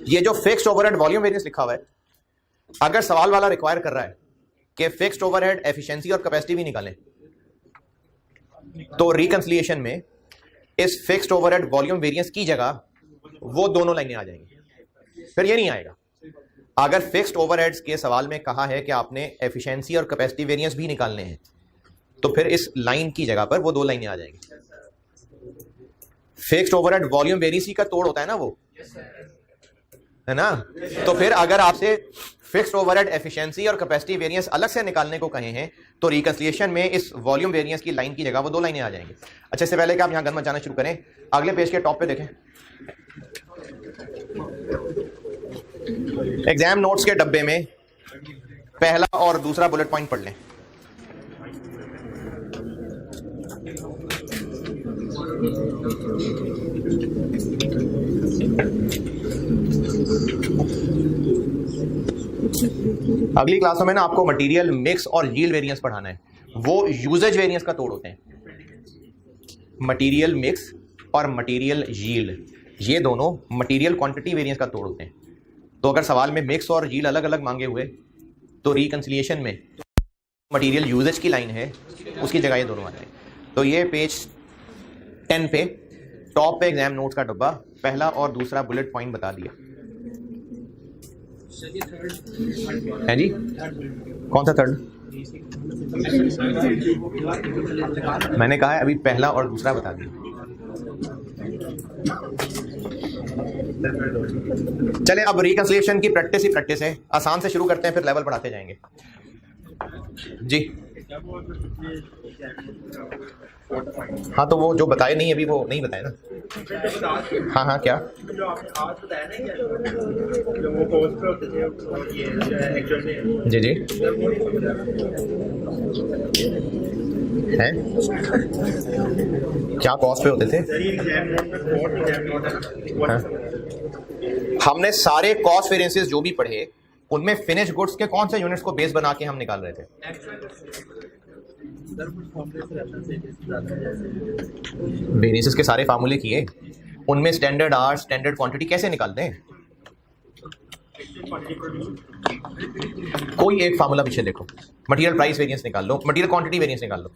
ये जो फिक्स्ड ओवरहेड वॉल्यूम वेरिएंस लिखा हुआ है, अगर सवाल वाला रिक्वायर कर रहा है कि फिक्स्ड ओवरहेड एफिशिएंसी और कैपेसिटी भी निकालें, तो रिकंसिलिएशन में इस फिक्स्ड ओवरहेड वॉल्यूम वेरिएंस की जगह वो दोनों लाइनें आ जाएंगी। फिर ये नहीं आएगा। अगर फिक्स्ड ओवरहेड्स के सवाल में कहा है कि आपने एफिशिएंसी और कैपेसिटी वेरिएंस भी निकालने हैं, तो फिर इस लाइन की जगह पर वो दो लाइनें आ जाएंगी। फिक्स्ड ओवरहेड वॉल्यूम वेरिएंसी का तोड़ होता है ना, वो है ना। तो फिर अगर आपसे फिक्स्ड ओवरहेड एफिशिएंसी और कैपेसिटी वेरिएंस अलग से निकालने को कहे हैं, तो रिकंसिलिएशन में इस वॉल्यूम वेरिएंस की लाइन की जगह वो दो लाइनें आ जाएंगी। अच्छा, इससे पहले कि आप यहां गन मचाना शुरू करें, अगले पेज के टॉप पे देखें, एग्जाम नोट्स के डब्बे में पहला और दूसरा बुलेट पॉइंट पढ़ लें। अगली क्लासों में ना आपको मटेरियल मिक्स और यील्ड वेरिएंस पढ़ाना है, वो यूजेज वेरिएंस का तोड़ होते हैं। मटेरियल मिक्स और मटेरियल यील्ड, ये दोनों मटेरियल क्वांटिटी वेरिएंस का तोड़ होते हैं। तो अगर सवाल में मिक्स और यील्ड अलग अलग मांगे हुए, तो रिकंसिलिएशन में मटेरियल यूजेज की लाइन है, उसकी जगह ये दोनों आ जाए। तो ये पेज 10 पे टॉप पे एग्जाम नोट्स का डब्बा पहला और दूसरा बुलेट पॉइंट बता दिया है जी। कौन सा थर्ड? मैंने कहा है अभी पहला और दूसरा बता दिया। चले अब रिकंसिलिएशन की प्रैक्टिस ही प्रैक्टिस है, आसान से शुरू करते हैं, फिर लेवल बढ़ाते जाएंगे जी। हाँ, तो वो जो बताए नहीं अभी, वो नहीं बताए ना। हाँ हाँ, क्या जी जी हैं, क्या कॉस्ट पे होते थे? हाँ? हमने सारे कॉस्ट वेरिएंसेस जो भी पढ़े, उनमें फिनिश गुड्स के कौन से यूनिट्स को बेस बना के हम निकाल रहे थे? वेरिएंसेस के सारे फार्मूले किए, उनमें स्टैंडर्ड आर, स्टैंडर्ड क्वांटिटी कैसे निकालते हैं? कोई एक फार्मूला पीछे देखो, मटेरियल प्राइस वेरिएंस निकाल लो, मटेरियल क्वांटिटी वेरिएंस निकाल लो।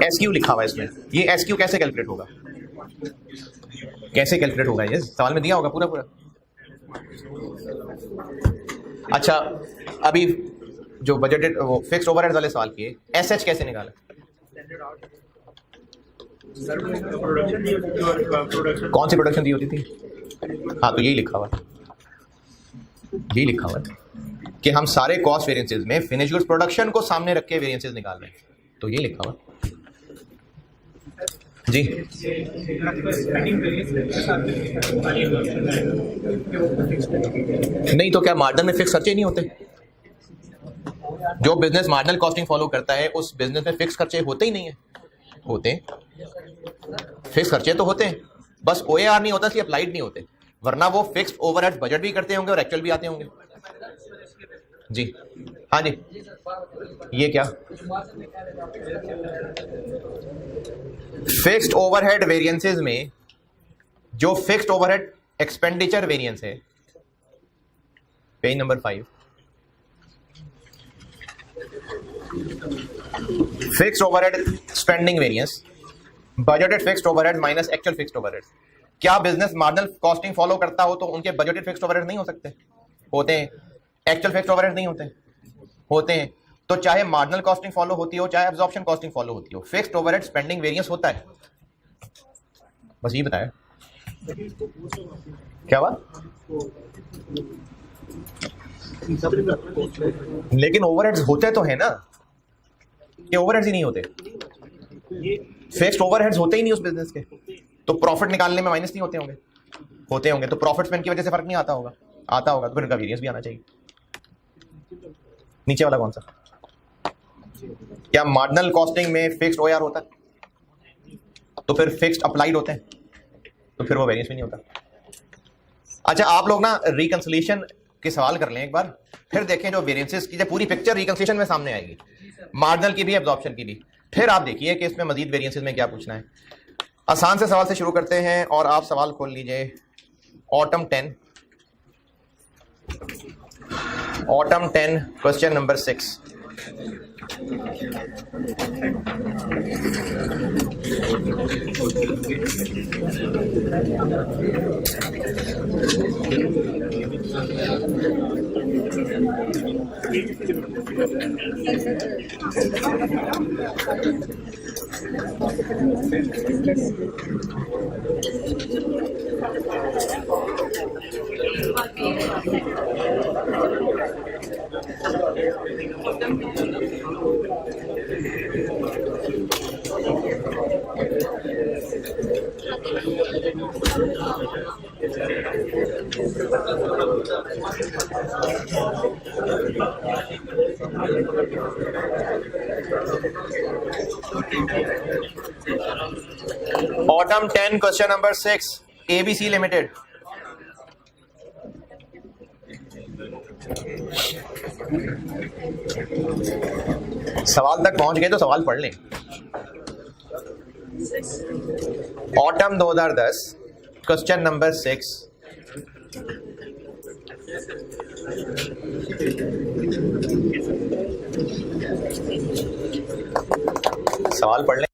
एसक्यू लिखा हुआ है इसमें, ये एसक्यू कैसे कैलकुलेट होगा? कैसे कैलकुलेट होगा? ये सवाल में दिया होगा पूरा पूरा। अच्छा, अभी जो बजटेड वो फिक्स्ड ओवरहेड वाले सवाल किए, एसएच कैसे निकाला? कौन सी प्रोडक्शन दी होती थी? हाँ, तो यही लिखा हुआ, यही लिखा हुआ कि हम सारे कॉस्ट वेरिएंसेस में फिनिश गुड्स प्रोडक्शन को सामने रख के वेरिएंसेस निकाल रहे हैं, तो ये लिखा हुआ जी। नहीं तो क्या मार्जिनल में फिक्स खर्चे नहीं होते? जो बिजनेस मार्जिनल कॉस्टिंग फॉलो करता है, उस बिजनेस में फिक्स खर्चे होते ही नहीं है? होते हैं, फिक्स खर्चे तो होते हैं, बस ओएआर नहीं होता, इसलिए अप्लाइड नहीं होते, वरना वो फिक्स्ड ओवरहेड बजट भी करते होंगे और एक्चुअल भी आते होंगे जी। हाँ जी, ये क्या? फिक्स्ड ओवरहेड वेरिएंसेस में जो फिक्स्ड ओवरहेड एक्सपेंडिचर वेरिएंस है, page number 5, fixed overhead spending variance, budgeted fixed overhead minus actual fixed overhead. क्या बिजनेस मार्जिनल कॉस्टिंग फॉलो करता हो तो उनके बजटेड फिक्स्ड ओवरहेड नहीं हो सकते? होते हैं। एक्चुअल फिक्स्ड ओवरहेड नहीं होते? होते हैं। तो चाहे मार्जिनल कॉस्टिंग फॉलो होती हो, चाहे एब्जॉर्प्शन कॉस्टिंग फॉलो होती हो, फिक्स्ड ओवरहेड स्पेंडिंग वेरिएंस होता है। बस ये बताया। क्या बात? लेकिन ओवरहेड्स होते तो है ना, ये ओवरहेड्स ही नहीं होते। फिक्स्ड ओवरहेड्स होते ही नहीं उस बिजनेस के, तो प्रॉफिट निकालने में माइनस नहीं होते होंगे? होते होंगे। तो प्रॉफिट स्पेंड की वजह से फर्क नहीं आता होगा? आता होगा, तो फिर इनका वेरिएंस भी आना चाहिए। नीचे वाला कौन सा? क्या मार्जिनल कॉस्टिंग में फिक्स्ड ओआर होता है? तो फिर फिक्स्ड अप्लाइड होते हैं, तो फिर वो वेरिएंस भी नहीं होता। अच्छा, आप लोग ना रिकंसिलिएशन के सवाल कर लें एक बार, फिर देखें जो वेरिएंसेस की जो पूरी पिक्चर रिकंसिलिएशन में सामने आएगी, मार्जिनल की भी, एब्जॉर्प्शन की भी। फिर आप देखिए कि इसमें मजीद वेरिएंसेस में क्या पूछना है। आसान से सवाल से शुरू करते हैं, और आप सवाल खोल लीजिए autumn 10 question number 6। Bottom 10, question number 6, ABC Limited. सवाल तक पहुंच गए तो सवाल पढ़ लें। Autumn 2010, question number 6। सवाल पढ़ लें।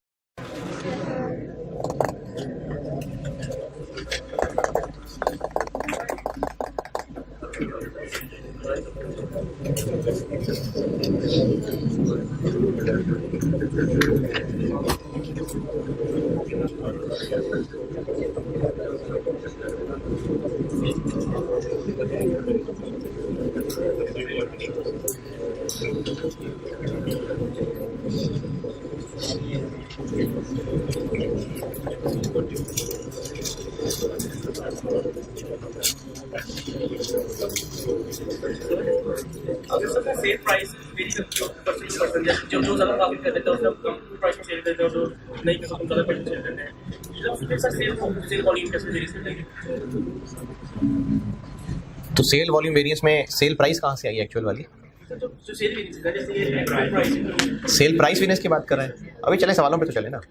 सेल प्राइस वेरी परसेंट जो ज़्यादा प्रॉफिट कर देते हैं उसमें कम प्राइस में सेल देते हैं और जो नहीं करते उसमें ज़्यादा प्राइस में सेल देते हैं। उसके साथ सेल वॉल्यूम कैसे वेरी से लेंगे? तो सेल वॉल्यूम वेरिएंस में सेल प्राइस कहाँ से आई एक्चुअल वाली? जो सेल वेरिएंस है जैसे ये प्राइस सेल प्राइस वेरिएंस की बात कर रहे हैं। अभी चले सवालों पे तो चले ना।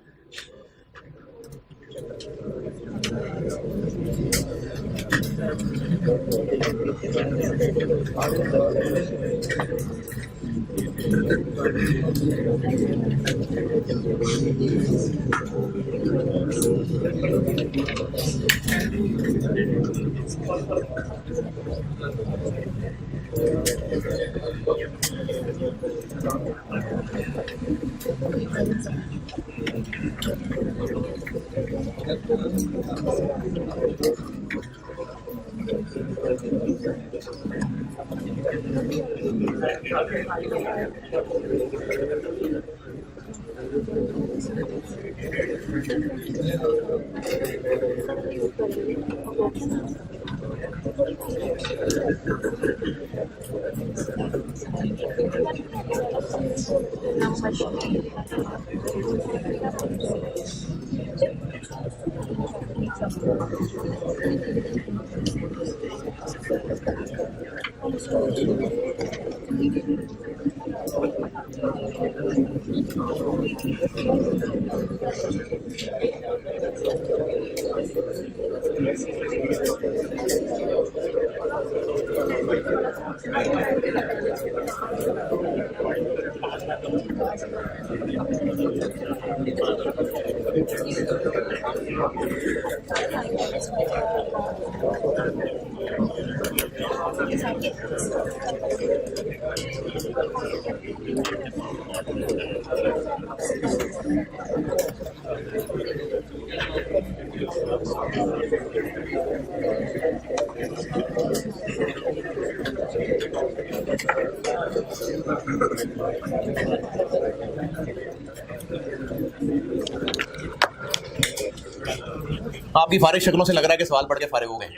आपकी फारिग शक्लों से लग रहा है कि सवाल पढ़ के फारिग हो गए।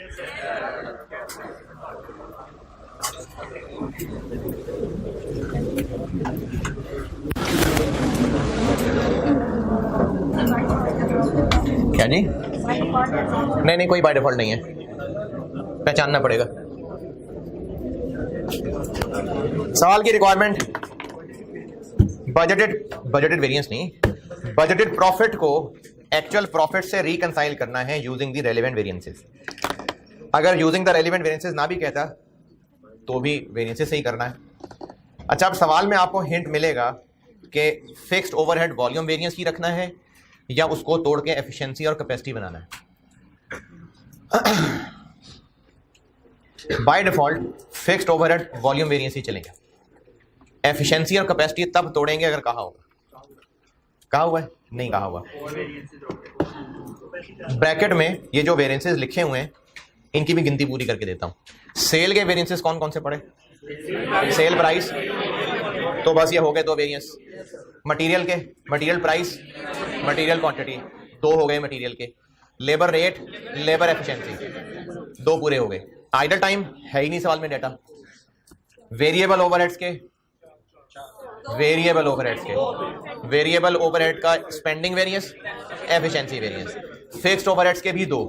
क्या जी? नहीं, कोई बाय डिफॉल्ट नहीं है, पहचानना पड़ेगा। सवाल की रिक्वायरमेंट बजटेड वेरिएंस नहीं, बजटेड प्रॉफिट को एक्चुअल प्रॉफिट से रिकंसाइल करना है यूजिंग द रेलेवेंट वेरिएंसेस। अगर यूजिंग द रेलेवेंट वेरिएंसेस ना भी कहता तो भी वेरिएंसेस से ही करना है। अच्छा, अब सवाल में आपको हिंट मिलेगा कि फिक्स्ड ओवरहेड वॉल्यूम वेरिएंस ही रखना है या उसको तोड़ के एफिशिएंसी और कैपेसिटी बनाना है। By default fixed overhead volume variance ही चलेंगे, एफिशिएंसी और कैपेसिटी तब तोड़ेंगे अगर कहा होगा। कहा हुआ है? नहीं कहा हुआ। ब्रैकेट में ये जो वेरिएंसेस लिखे हुए हैं इनकी भी गिनती पूरी करके देता हूं। सेल के वेरिएंसेस कौन कौन से पड़े? सेल प्राइस, तो बस ये हो गए 2 वेरिएंस। मटेरियल के, मटेरियल प्राइस, मटेरियल क्वांटिटी, 2 हो गए मटेरियल के। लेबर रेट, लेबर एफिशिएंसी, 2 पूरे हो गए। आइडल टाइम है ही नहीं सवाल में डाटा। वेरिएबल ओवरहेड्स के, वेरिएबल ओवरहेड्स के, वेरिएबल ओवरहेड का spending variance, efficiency variance. Fixed overheads के भी 2,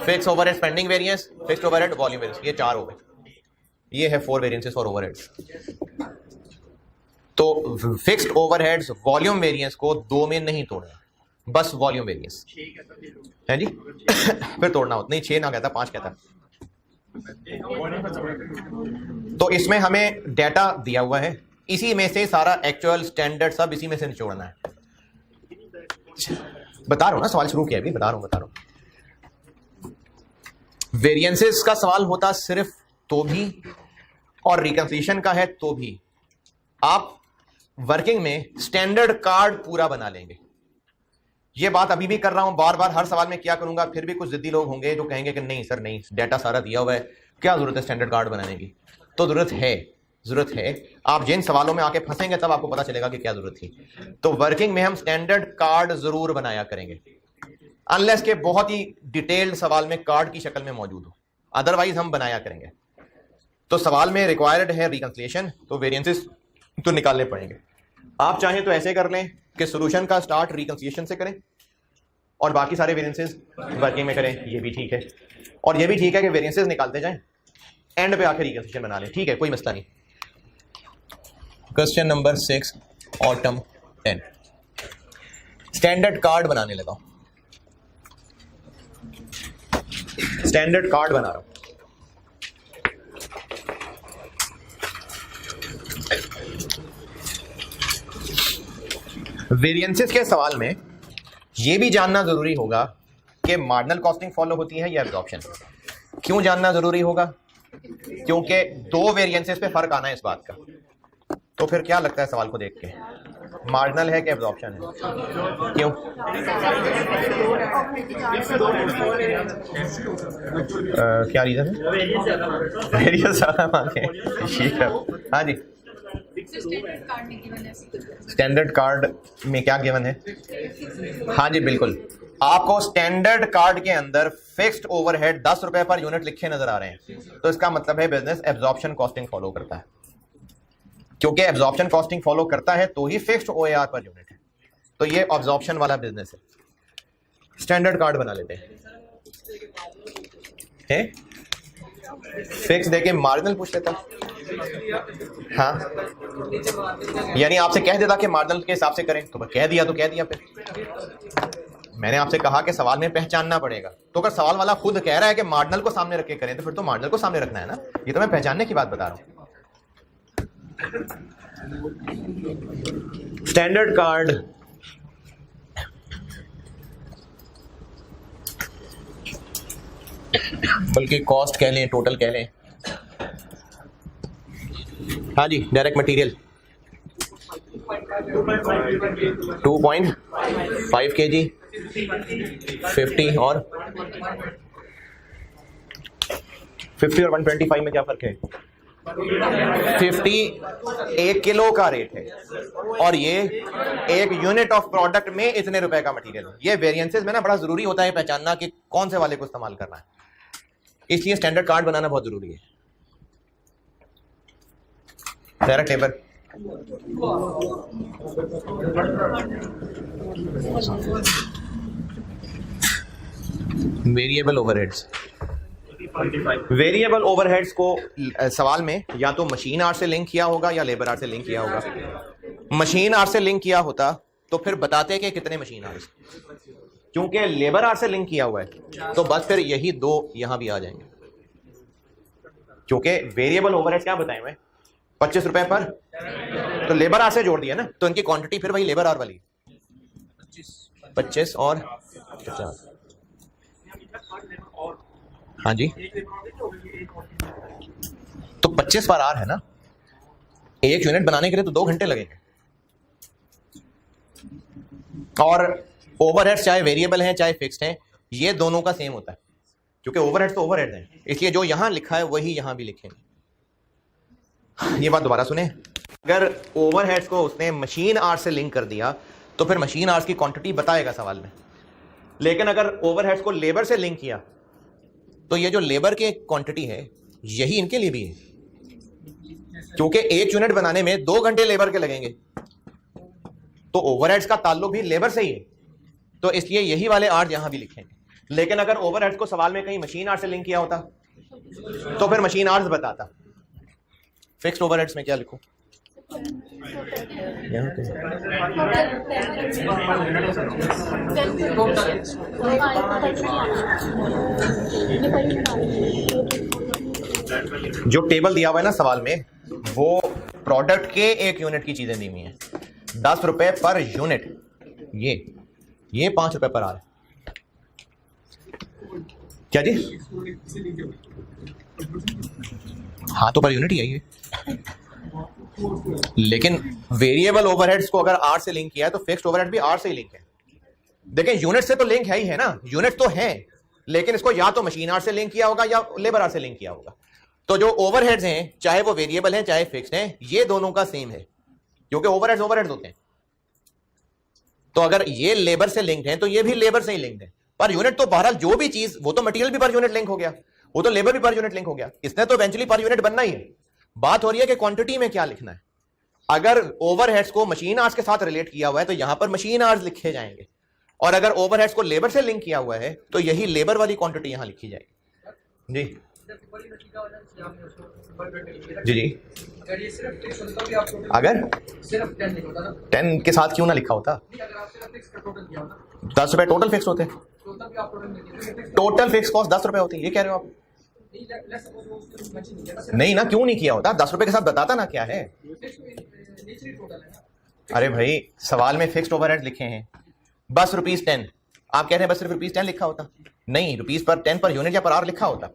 fixed overhead spending variance, fixed overhead volume variance, ये 4 हो गए। ये है 4 वेरिएंसेस फॉर ओवरहेड्स। तो फिक्स्ड ओवरहेड्स वॉल्यूम वेरिएंस को 2 में नहीं तोड़ना, बस वॉल्यूम वेरिएंस है जी। फिर तोड़ना होता नहीं, 6 ना कहता, 5 कहता। तो इसमें हमें डाटा दिया हुआ है, इसी में से सारा एक्चुअल स्टैंडर्ड सब इसी में से निचोड़ना है। बता रहा हूं ना, सवाल शुरू किया अभी, बता रहा हूं। वेरिएंसेस का सवाल होता सिर्फ तो भी, और रिकंसिलिएशन का है तो भी आप वर्किंग में स्टैंडर्ड कार्ड पूरा बना लेंगे। ये बात अभी भी कर रहा हूं, बार बार हर सवाल में क्या करूंगा। फिर भी कुछ जिद्दी लोग होंगे जो कहेंगे कि नहीं सर नहीं, डाटा सारा दिया हुआ है, क्या जरूरत है स्टैंडर्ड कार्ड बनाने की। तो जरूरत है। आप जिन सवालों में आके फंसेंगे तब आपको पता चलेगा कि क्या जरूरत थी। तो वर्किंग में हम स्टैंडर्ड कार्ड जरूर बनाया करेंगे, अनलेस के बहुत ही डिटेल्ड सवाल में कार्ड की शक्ल में मौजूद हो, अदरवाइज हम बनाया करेंगे। तो सवाल में रिक्वायर्ड है रिकंसिलिएशन, तो वेरिएंसेस तो निकालने पड़ेंगे। आप चाहें तो ऐसे कर लें कि सॉल्यूशन का स्टार्ट रिकंसिलिएशन से करें और बाकी सारे वेरिएंसेस वर्किंग में करें, ये भी ठीक है। और ये भी ठीक है कि वेरिएंसेस निकालते जाएं, एंड पे आके रिकंसिलिएशन बना लें, ठीक है, कोई मसला नहीं। Question number 6 autumn 10, standard card बनाने लगा। स्टैंडर्ड कार्ड बना रहा हूं। वेरिएंसेस के सवाल में यह भी जानना जरूरी होगा कि मार्जिनल कॉस्टिंग फॉलो होती है या एब्जॉर्प्शन। क्यों जानना जरूरी होगा? क्योंकि 2 वेरिएंसेस पे फर्क आना है इस बात का। तो फिर क्या लगता है सवाल को देख के, मार्जिनल है कि एब्जॉर्प्शन है? क्यों? क्या रीजन है? वेरिएंस ज्यादा मांगे, ठीक है। हाँ जी, स्टैंडर्ड कार्ड में क्या गिवन है? हाँ जी बिल्कुल, आपको स्टैंडर्ड कार्ड के अंदर फिक्स्ड ओवरहेड 10 रुपए पर यूनिट लिखे नजर आ रहे हैं, तो इसका मतलब है बिजनेस एब्जॉर्प्शन कॉस्टिंग फॉलो करता है। क्योंकि एब्जॉर्प्शन कॉस्टिंग फॉलो करता है तो ही फिक्स्ड ओएआर पर यूनिट है, तो ये एब्जॉर्प्शन वाला बिजनेस है। स्टैंडर्ड कार्ड बना लेते हैं, फिक्स देके मार्जिनल पूछ लेता। हाँ, यानी आपसे कह देता कि मार्जिनल के हिसाब से करें, तो कह दिया तो कह दिया। फिर मैंने आपसे कहा कि सवाल में पहचानना पड़ेगा, तो अगर सवाल वाला खुद कह रहा है कि मार्जिनल को सामने रख के करें, तो फिर तो मार्जिनल को सामने रखना है ना। ये तो मैं पहचानने की बात बता रहा हूं। स्टैंडर्ड कार्ड बल्कि कॉस्ट कह लें, टोटल कह लें। हाँ जी, डायरेक्ट मटेरियल 2.5 kg, 50 और 125 में क्या फर्क है? 50 1 किलो का रेट है और ये 1 यूनिट ऑफ प्रोडक्ट में इतने रुपए का मटेरियल है। ये वेरिएंसेस में ना बड़ा जरूरी होता है पहचानना कि कौन से वाले को इस्तेमाल करना है, इसलिए स्टैंडर्ड कार्ड बनाना बहुत जरूरी है। सारा table variable overheads. Variable overheads को सवाल में या तो मशीन आर से लिंक किया होगा या लेबर आर से लिंक किया होगा। मशीन आर से लिंक किया होता तो फिर बताते कि कितने मशीन आवर्स, क्योंकि लेबर आर से लिंक किया हुआ है तो बस फिर यही 2 यहां भी आ जाएंगे। क्योंकि वेरिएबल ओवरहेड्स क्या बताए हुए, 25 रुपए पर, तो लेबर आर से जोड़ दिया ना, तो इनकी क्वांटिटी फिर वही लेबर आर वाली 25 और 50। हाँ जी, तो 25 पर आर है ना, एक यूनिट बनाने के लिए तो 2 घंटे लगेंगे। और ओवरहेड्स चाहे वेरिएबल हैं चाहे फिक्स्ड हैं, ये दोनों का सेम होता है, क्योंकि ओवरहेड्स तो ओवरहेड्स हैं, इसलिए जो यहां लिखा है वही यहां भी लिखेंगे। ये बात दोबारा सुने, अगर ओवरहेड्स को उसने मशीन आवर्स से लिंक कर दिया तो फिर मशीन आवर्स की क्वांटिटी बताएगा सवाल में, लेकिन अगर ओवरहेड्स को लेबर से लिंक किया तो ये जो लेबर की क्वांटिटी है यही इनके लिए भी है, क्योंकि एक यूनिट बनाने में 2 घंटे लेबर के लगेंगे, तो ओवरहेड्स का ताल्लुक भी लेबर से ही है, तो इसलिए यही वाले आर्ट यहां भी लिखेंगे। लेकिन अगर ओवरहेड्स को सवाल में कहीं मशीन आवर्स से लिंक किया होता तो फिर मशीन आवर्स बताता। फिक्स्ड ओवरहेड्स में क्या लिखूं? यहाँ पे जो टेबल दिया हुआ है ना सवाल में, वो प्रोडक्ट के 1 यूनिट की चीजें दी हुई हैं, 10 रुपए पर यूनिट, ये 5 रुपए पर आ रहा है। क्या जी? हाँ, तो पर यूनिट ही है ये, लेकिन वेरिएबल ओवरहेड्स को अगर आर से लिंक किया है तो फिक्स्ड ओवरहेड भी आर से ही लिंक है। देखें, यूनिट से तो लिंक है ही है ना, यूनिट तो है, लेकिन इसको या तो मशीन आर से लिंक किया होगा या लेबर आर से लिंक किया होगा। तो जो ओवरहेड्स हैं, चाहे वो वेरिएबल हैं चाहे फिक्स्ड हैं, ये दोनों का सेम है, क्योंकि ओवरहेड्स ओवरहेड्स होते हैं। तो अगर ये लेबर से लिंक्ड है तो ये भी लेबर से ही लिंक्ड है। पर यूनिट तो बहरहाल जो भी चीज, वो तो मटेरियल भी पर यूनिट लिंक हो गया, वो तो लेबर भी पर यूनिट लिंक हो गया, इसने तो इवेंचुअली पर यूनिट बनना ही है। बात हो रही है कि क्वांटिटी में क्या लिखना है। अगर ओवरहेड्स को मशीन आवर्स के साथ रिलेट किया हुआ है तो यहां पर मशीन आवर्स लिखे जाएंगे, और अगर ओवरहेड्स को लेबर से लिंक किया हुआ है तो यही लेबर वाली क्वांटिटी यहां लिखी जाएगी। जी जी जी, अगर सिर्फ 10 के साथ क्यों ना लिखा होता? 10 रुपए टोटल फिक्स होते हैं, टोटल फिक्स कॉस्ट 10 रुपए होती है, ये कह रहे हो आप? नहीं ना, क्यों नहीं किया होता? 10 रुपए के साथ बताता ना क्या है। अरे भाई, सवाल में फिक्स्ड ओवरहेड लिखे हैं, बस ₹10, आप कह रहे हैं बस सिर्फ ₹10 लिखा होता? नहीं, ₹10 पर यूनिट या पर आवर लिखा होता,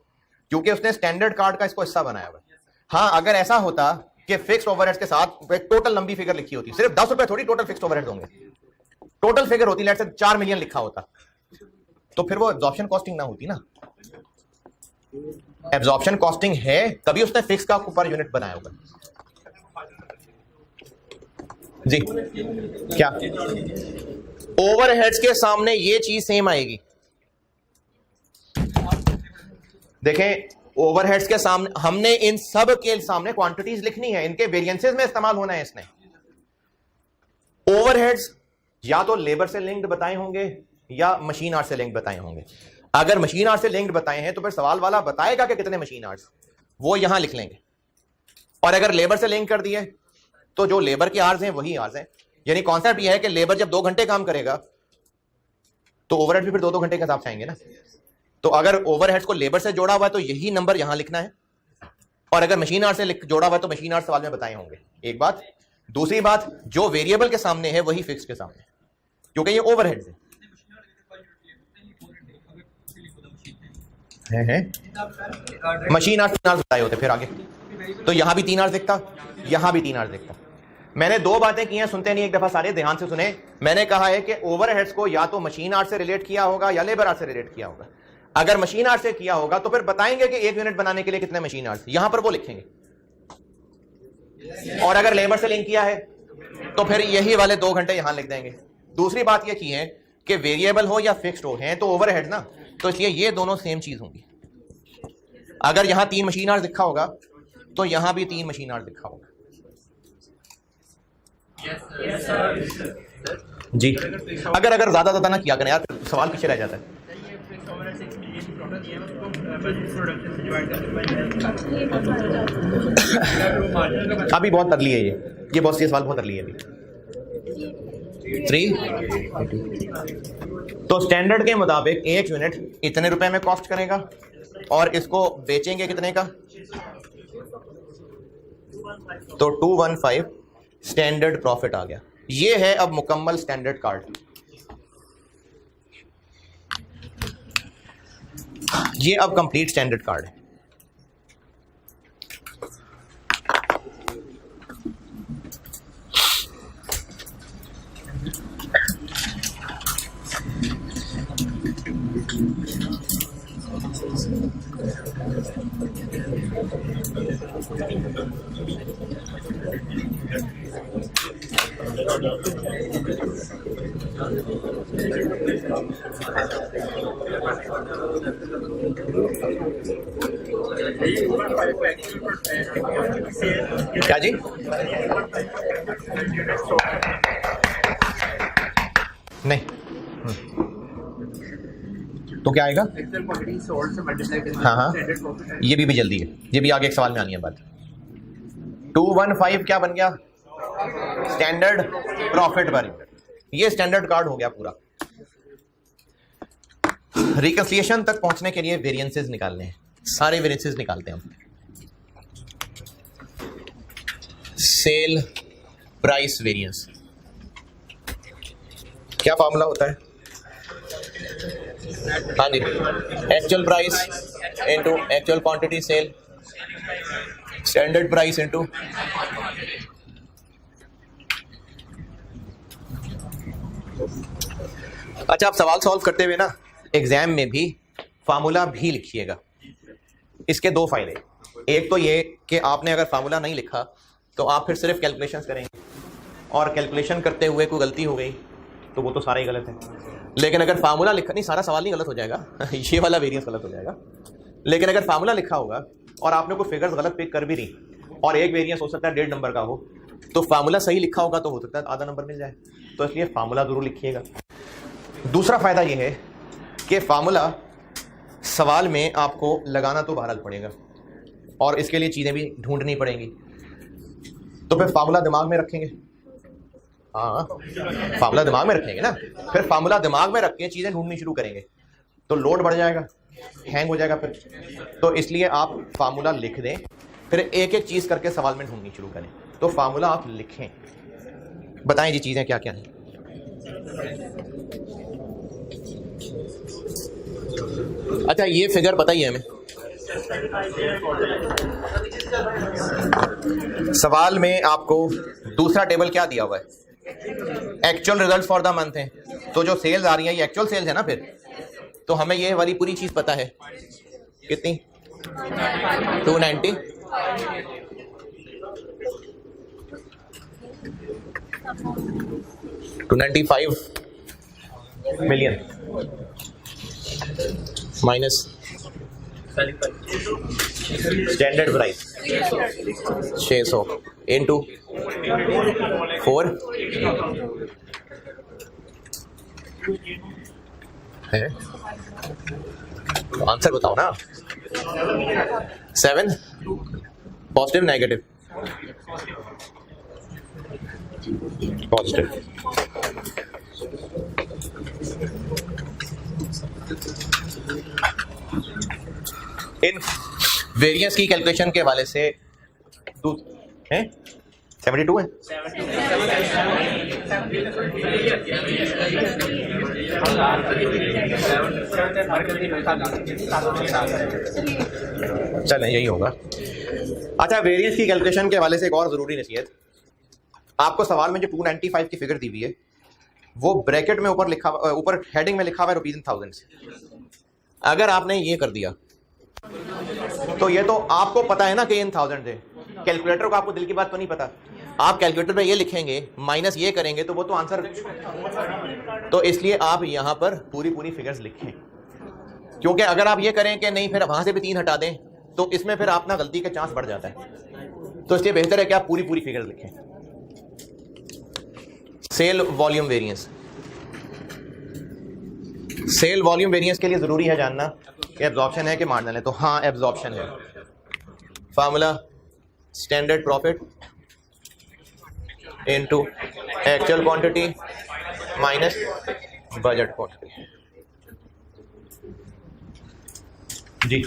क्योंकि उसने स्टैंडर्ड कार्ड का इसको हिस्सा बनाया हुआ है। हाँ, अगर ऐसा होता कि फिक्स्ड ओवरहेड्स के साथ एक टोटल लंबी फिगर लिखी होती, सिर्फ 10 रुपए थोड़ी टोटल फिक्स्ड ओवरहेड्स होंगे, टोटल फिगर होती, लेट्स से 4 मिलियन लिखा होता, तो फिर वो एब्जॉर्प्शन कॉस्टिंग ना होती ना। एब्जॉर्प्शन कॉस्टिंग है तभी उसने फिक्स का पर यूनिट बनाया होगा। जी क्या? ओवरहेड्स के सामने ये चीज सेम आएगी। देखें, ओवरहेड्स के सामने हमने इन सब के सामने क्वांटिटीज लिखनी है, इनके वेरिएंसेस में इस्तेमाल होना है इसने। ओवरहेड्स या तो लेबर से लिंक्ड बताए होंगे या मशीन आवर्स से लिंक्ड बताए होंगे। अगर मशीन आवर्स से लिंक्ड बताए हैं तो फिर सवाल वाला बताएगा कि कितने मशीन आवर्स, वो यहां लिख लेंगे। और अगर लेबर से लिंक कर दिए तो जो लेबर के आवर्स हैं वही आवर्स हैं। यानी कॉन्सेप्ट यह है कि लेबर जब 2 घंटे काम करेगा तो ओवरहेड भी फिर 2-2 घंटे के हिसाब से आएंगे ना। तो अगर ओवरहेड्स को लेबर से जोड़ा हुआ है तो यही नंबर यहां लिखना है, और अगर मशीन आवर्स से जोड़ा हुआ है तो मशीन आवर्स सवाल में बताए होंगे। एक बात। दूसरी बात, जो वेरिएबल के सामने है वही फिक्स के सामने, क्योंकि ये ओवरहेड्स है। मशीन आवर्स 3 आवर्स बताए होते फिर आगे, तो यहां भी 3 आवर्स दिखता, यहां भी 3 आवर्स दिखता। मैंने 2 बातें की हैं, सुनते नहीं एक दफा सारे, ध्यान से सुने। मैंने कहा है कि ओवरहेड्स को या तो मशीन आवर्स से रिलेट किया होगा या लेबर आवर्स से रिलेट किया होगा। अगर मशीन आवर्स से किया होगा तो फिर बताएंगे कि 1 यूनिट बनाने के लिए कितने मशीन आवर्स, यहां पर वो लिखेंगे। और अगर लेबर से लिंक किया है तो फिर यही वाले 2 घंटे यहां लिख देंगे। दूसरी बात यह की है कि वेरिएबल हो या फिक्स्ड हो, हैं तो ओवरहेड ना, तो इसलिए ये दोनों सेम चीज होंगी। अगर यहां 3 मशीन आवर्स लिखा होगा तो यहां भी 3 मशीन आवर्स लिखा होगा। जी, अगर ज्यादा ना किया करें यार, सवाल पीछे रह जाता है। अभी बहुत तरली है ये बहुत सी सवाल बहुत तरली है अभी। 3 तो स्टैंडर्ड के मुताबिक 1 यूनिट इतने रुपए में कॉस्ट करेगा और इसको बेचेंगे कितने का? तो 215 स्टैंडर्ड प्रॉफिट आ गया। ये है अब मुकम्मल स्टैंडर्ड कार्ड। ये अब कंप्लीट स्टैंडर्ड कार्ड है। क्या जी? नहीं। तो क्या आएगा? हाँ हाँ, ये भी जल्दी है, ये भी आगे एक सवाल में आनी है बात। 215 क्या बन गया? स्टैंडर्ड प्रॉफिट बन गया। ये स्टैंडर्ड कार्ड हो गया पूरा। रिकंसिलिएशन तक पहुंचने के लिए वेरिएंसेस निकालने हैं, सारे वेरिएंसेस निकालते हैं हम। सेल प्राइस वेरिएंस क्या फॉर्मूला होता है? हाँ जी, actual price into actual quantity sale, standard price into अच्छा, आप सवाल सॉल्व करते हुए ना एग्जाम में भी फार्मूला भी लिखिएगा। इसके दो फायदे, एक तो ये कि आपने अगर फार्मूला नहीं लिखा तो आप फिर सिर्फ कैलकुलेशंस करेंगे, और कैलकुलेशन करते हुए कोई गलती हो गई तो वो तो सारा ही गलत है। लेकिन अगर फार्मूला लिखा, नहीं सारा सवाल नहीं गलत हो जाएगा ये वाला वेरिएंस गलत हो जाएगा। लेकिन अगर फार्मूला लिखा होगा और आपने कोई फिगर्स गलत पिक कर भी दी और एक वेरिएंस हो सकता है 1.5 नंबर का हो, तो फार्मूला सही लिखा होगा तो हो सकता है आधा नंबर मिल जाए। तो इसलिए फार्मूला जरूर लिखिएगा। दूसरा फायदा ये है कि फार्मूला सवाल में आपको लगाना तो बहरहाल पड़ेगा और इसके लिए चीज़ें भी ढूंढनी पड़ेंगी, तो फिर फार्मूला दिमाग में रखेंगे। हाँ, फार्मूला दिमाग में रखेंगे ना, फिर फार्मूला दिमाग में रख के चीज़ें ढूंढनी शुरू करेंगे तो लोड बढ़ जाएगा, हैंग हो जाएगा फिर। तो इसलिए आप फार्मूला लिख दें, फिर एक एक चीज़ करके सवाल में ढूंढनी शुरू करें। तो फार्मूला आप लिखें, बताएं जी चीज़ें क्या क्या हैं। अच्छा, ये फिगर बताइए हमें। सवाल में आपको दूसरा टेबल क्या दिया हुआ है? Actual result for the month है। तो जो सेल्स आ रही है ये एक्चुअल सेल्स है ना, फिर तो हमें ये वाली पूरी चीज पता है। कितनी? 290 295 million minus standard price 600 into 4 है। तो आंसर बताओ ना। 7 पॉजिटिव नेगेटिव? पॉजिटिव। इन वेरिएंस की कैलकुलेशन के हवाले से हैं 72 है। चलें यही होगा। अच्छा, वेरिएंस की कैलकुलेशन के हवाले से एक और जरूरी नसीहत, आपको सवाल में जो 295 की फिगर दी हुई है वो ब्रैकेट में ऊपर लिखा, ऊपर हेडिंग में लिखा हुआ है रुपीज इन थाउजेंड्स। अगर आपने ये कर दिया तो ये तो आपको पता है ना कि इन थाउजेंड है, कैलकुलेटर को आपको दिल की बात तो नहीं पता। आप कैलकुलेटर में ये लिखेंगे माइनस ये करेंगे तो वो तो आंसर, तो इसलिए आप यहां पर पूरी पूरी फिगर्स लिखें, क्योंकि अगर आप ये करें कि नहीं फिर वहां से भी 3 हटा दें तो इसमें फिर अपना गलती का चांस बढ़ जाता है। तो इसलिए बेहतर है कि आप पूरी पूरी फिगर्स लिखें। Sale volume variance, sale volume variance के लिए जरूरी है जानना कि एब्जॉर्प्शन है कि मार्जिनल है। तो हाँ, एब्जॉर्प्शन है। Formula standard profit into actual quantity minus budget quantity. जी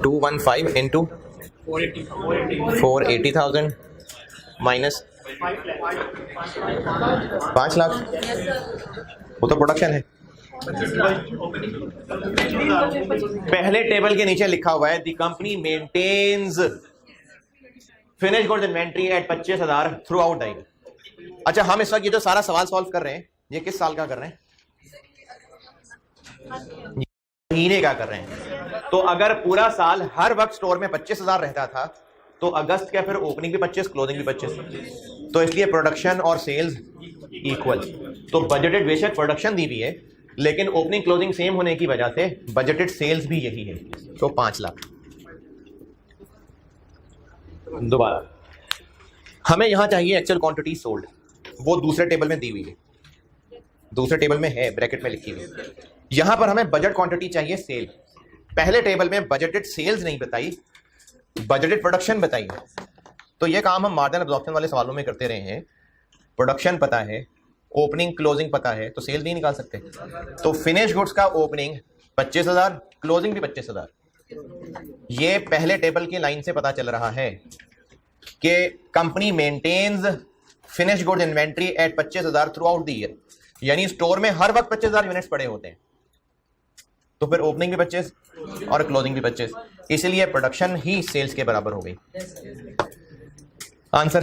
215 इंटू 480,000 माइनस 5 लाख, वो तो प्रोडक्शन है। पहले टेबल के नीचे लिखा हुआ है the company maintains finish goods inventory at 25,000 throughout the year. अच्छा, हम इस वक्त ये जो सारा सवाल सॉल्व कर रहे हैं, ये किस साल का कर रहे हैं? महीने का कर रहे हैं। तो अगर पूरा साल हर वक्त स्टोर में 25,000 रहता था तो अगस्त क्या फिर ओपनिंग भी 25, क्लोजिंग भी 25, तो इसलिए प्रोडक्शन और सेल्स इक्वल। तो बजटेड बेशक प्रोडक्शन दी भी है, लेकिन ओपनिंग क्लोजिंग सेम होने की वजह से बजटेड सेल्स भी यही है, तो 5 लाख। दोबारा हमें यहां चाहिए एक्चुअल क्वांटिटी सोल्ड, वो दूसरे टेबल में दी हुई है, दूसरे टेबल में है, ब्रैकेट में लिखी हुई। यहां पर हमें बजट क्वांटिटी चाहिए सेल। पहले टेबल में बजटेड सेल्स नहीं बताई, बजटेड प्रोडक्शन बताई। तो ये काम हम मार्जिन एब्जॉर्प्शन वाले सवालों में करते रहे हैं। प्रोडक्शन पता है, ओपनिंग क्लोजिंग पता है, तो सेल नहीं निकाल सकते। तो फिनिश गुड्स का ओपनिंग 25,000, क्लोजिंग भी 25,000। ये पहले टेबल की लाइन से पता चल रहा है कि company maintains finish goods inventory at 25,000 throughout the year, यानी स्टोर में हर वक्त 25,000 यूनिट्स पड़े होते हैं। तो फिर ओपनिंग भी 25 और क्लोजिंग भी 25, इसलिए प्रोडक्शन ही सेल्स के बराबर हो गई। Answer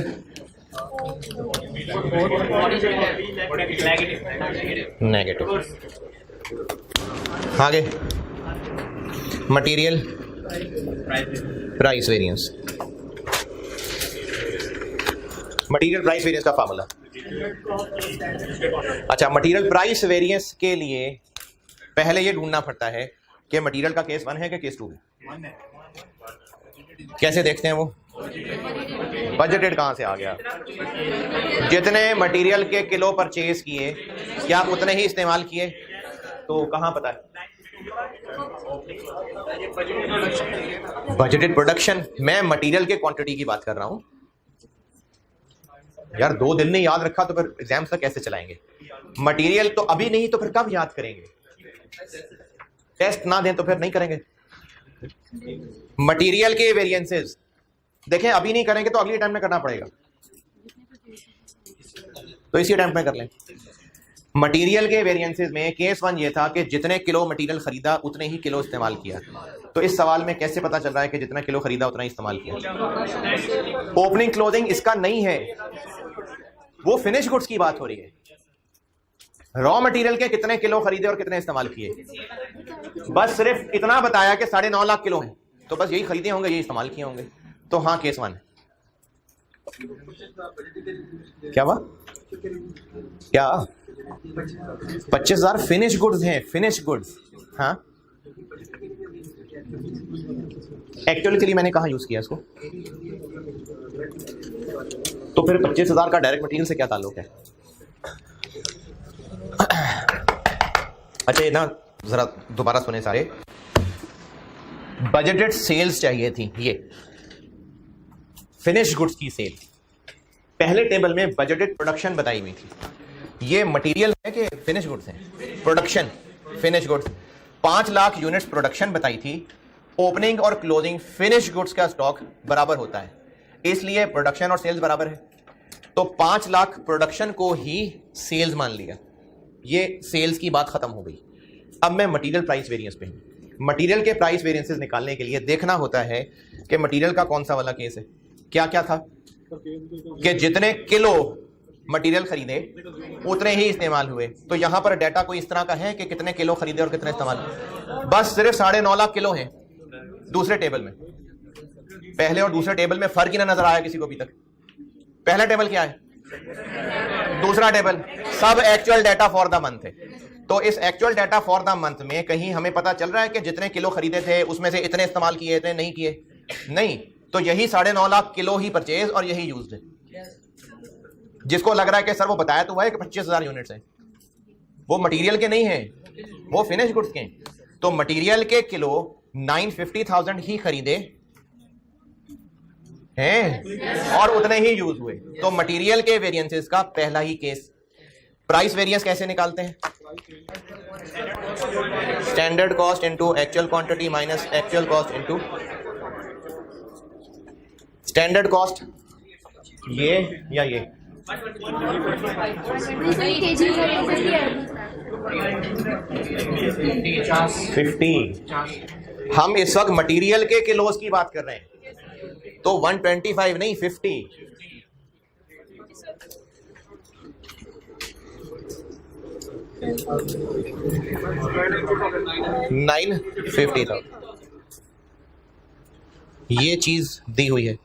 negative. आगे material price variance. Material price variance का फार्मूला। अच्छा, मटेरियल प्राइस वेरिएंस के लिए पहले ये ढूंढना पड़ता है कि मटेरियल का केस 1 है कि केस 2 है। कैसे देखते हैं वो? बजटेड कहां से आ गया? जितने मटेरियल के किलो परचेज किए क्या उतने ही इस्तेमाल किए? तो कहां पता है? Budgeted production. मैं मटेरियल के क्वांटिटी की बात कर रहा हूं यार। 2 दिन नहीं याद रखा तो फिर एग्जाम्स तक कैसे चलाएंगे? मटेरियल तो अभी नहीं तो फिर कब याद करेंगे? टेस्ट ना दें तो फिर नहीं करेंगे। मटेरियल के वेरिएंसेस देखें, अभी नहीं करेंगे तो अगली अटेम्प्ट में करना पड़ेगा, तो इसी अटेम्प्ट में कर लें। मटेरियल के वेरिएंसेस में केस 1 ये था कि जितने किलो मटेरियल खरीदा उतने ही किलो इस्तेमाल किया। तो इस सवाल में कैसे पता चल रहा है कि जितना किलो खरीदा उतना ही इस्तेमाल किया? ओपनिंग क्लोजिंग इसका नहीं है, वो फिनिश गुड्स की बात हो रही है। रॉ मटेरियल के कितने किलो खरीदे और कितने इस्तेमाल किए, बस सिर्फ इतना बताया कि 9.5 लाख किलो हैं, तो बस यही खरीदे होंगे, यही इस्तेमाल किए होंगे। तो हाँ, केस 1 है। क्या हुआ? क्या 25,000 फिनिश गुड्स हैं? फिनिश गुड्स, हाँ। एक्चुअली के लिए मैंने कहाँ यूज किया इसको? तो फिर 25,000 का डायरेक्ट मटेरियल से क्या ताल्लुक है? अच्छा, ये ना जरा दोबारा सुने सारे। बजटेड सेल्स चाहिए थी, ये फिनिश गुड्स की सेल। पहले टेबल में बजटेड प्रोडक्शन बताई हुई थी। ये मटेरियल है कि फिनिश गुड्स हैं? Production, finish goods. 5 lakh units production बताई थी। ओपनिंग और क्लोजिंग फिनिश गुड्स का स्टॉक बराबर होता है, इसलिए प्रोडक्शन और सेल्स बराबर है। तो 5 लाख प्रोडक्शन को ही सेल्स मान लिया, ये सेल्स की बात खत्म हो गई। अब मैं मटेरियल प्राइस वेरिएंस पे हूं। मटेरियल के प्राइस वेरिएंसेस निकालने के लिए देखना होता है कि मटेरियल का कौन सा वाला केस है। क्या क्या था कि जितने किलो मटेरियल खरीदे उतने ही इस्तेमाल हुए। तो यहां पर डाटा कोई इस तरह का है कि कितने किलो खरीदे और कितने इस्तेमाल? बस सिर्फ 9.5 लाख किलो हैं दूसरे टेबल में। पहले और दूसरे टेबल में फर्क ही ना नजर आया किसी को अभी तक। पहला टेबल क्या है, दूसरा टेबल, सब actual data for the month है। तो इस actual data for the month में कहीं हमें पता चल रहा है कि जितने किलो खरीदे थे उसमें से इतने इस्तेमाल किए, इतने नहीं किए? नहीं। तो यही 9.5 लाख किलो ही परचेज और यही यूज्ड है। जिसको लग रहा है कि सर वो बताया तो हुआ है कि 25,000 यूनिट्स हैं, वो मटेरियल के नहीं हैं, वो फिनिश गुड्स के हैं। तो मटेरियल के किलो 950,000 ही खरीदे हैं और उतने ही यूज हुए। तो मटेरियल के वेरिएंसेस का पहला ही केस। प्राइस वेरिएंस कैसे निकालते हैं? Standard cost into actual quantity minus actual cost into standard cost, ये या ये 50। हम इस वक्त मटेरियल के किलोस की बात कर रहे हैं, तो 125 नहीं 50। $950,000 ये चीज दी हुई है,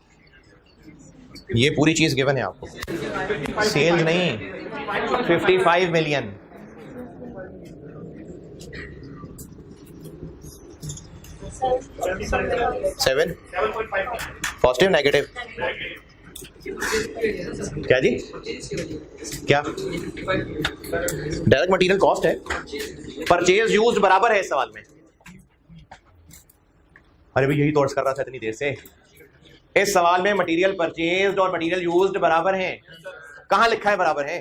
ये पूरी चीज गिवन है आपको, सेल्स नहीं 55 मिलियन। सेवन पॉजिटिव नेगेटिव क्या जी, क्या डायरेक्ट मटेरियल कॉस्ट है, परचेज यूज्ड बराबर है इस सवाल में। अरे भाई यही तो अर्ज कर रहा था इतनी देर से, इस सवाल में मटेरियल परचेज्ड और मटेरियल यूज्ड बराबर हैं। कहां लिखा है बराबर है?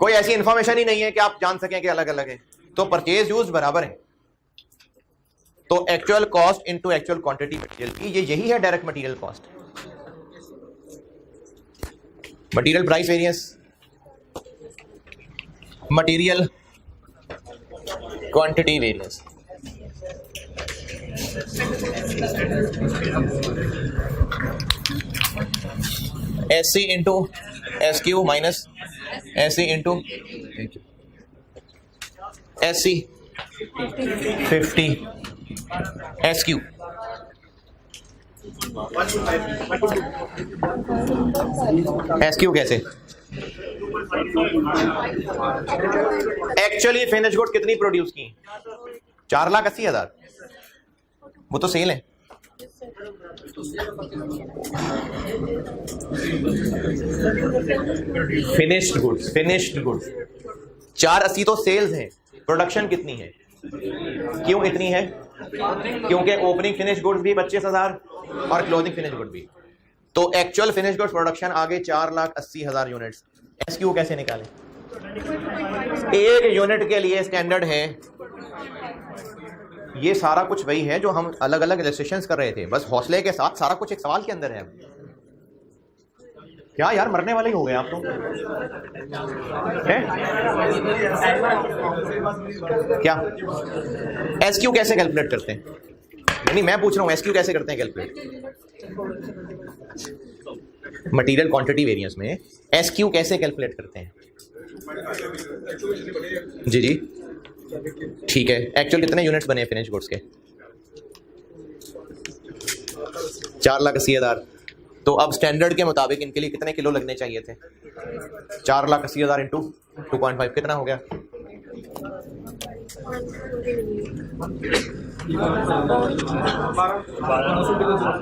कोई ऐसी इंफॉर्मेशन ही नहीं है कि आप जान सकें कि अलग अलग है, तो परचेज यूज्ड बराबर है। तो actual cost into actual quantity material की, ये यही है direct material cost. Material price variance, material quantity variance, SC into SQ minus SC into SC 50 SQ। SQ कैसे? एक्चुअली फिनिश गुड कितनी प्रोड्यूस की? 4,80,000, वो तो सेल है। फिनिश्ड गुड्स 480 तो सेल्स हैं, प्रोडक्शन कितनी है? क्यों इतनी है? क्योंकि ओपनिंग फिनिश गुड्स भी 25,000 और क्लोजिंग फिनिश गुड भी, तो एक्चुअल फिनिश गुड्स प्रोडक्शन आगे 4,80,000 यूनिट्स। SQ कैसे निकालें? एक यूनिट के लिए स्टैंडर्ड है, ये सारा कुछ वही है जो हम अलग अलग इलस्ट्रेशंस कर रहे थे, बस हौसले के साथ सारा कुछ एक सवाल के अंदर है। क्या यार मरने वाले ही हो गए आप तो है? क्या SQ कैसे कैलकुलेट करते हैं? नहीं मैं पूछ रहा हूं SQ कैसे करते हैं कैलकुलेट? मटेरियल क्वांटिटी वेरिएंस में SQ कैसे कैलकुलेट करते हैं? जी जी ठीक है। एक्चुअल कितने यूनिट्स बने फिनिश गुड्स के? 4,80,000। तो अब स्टैंडर्ड के मुताबिक इनके लिए कितने किलो लगने चाहिए थे? 4,80,000 इंटू 2.5 कितना हो गया?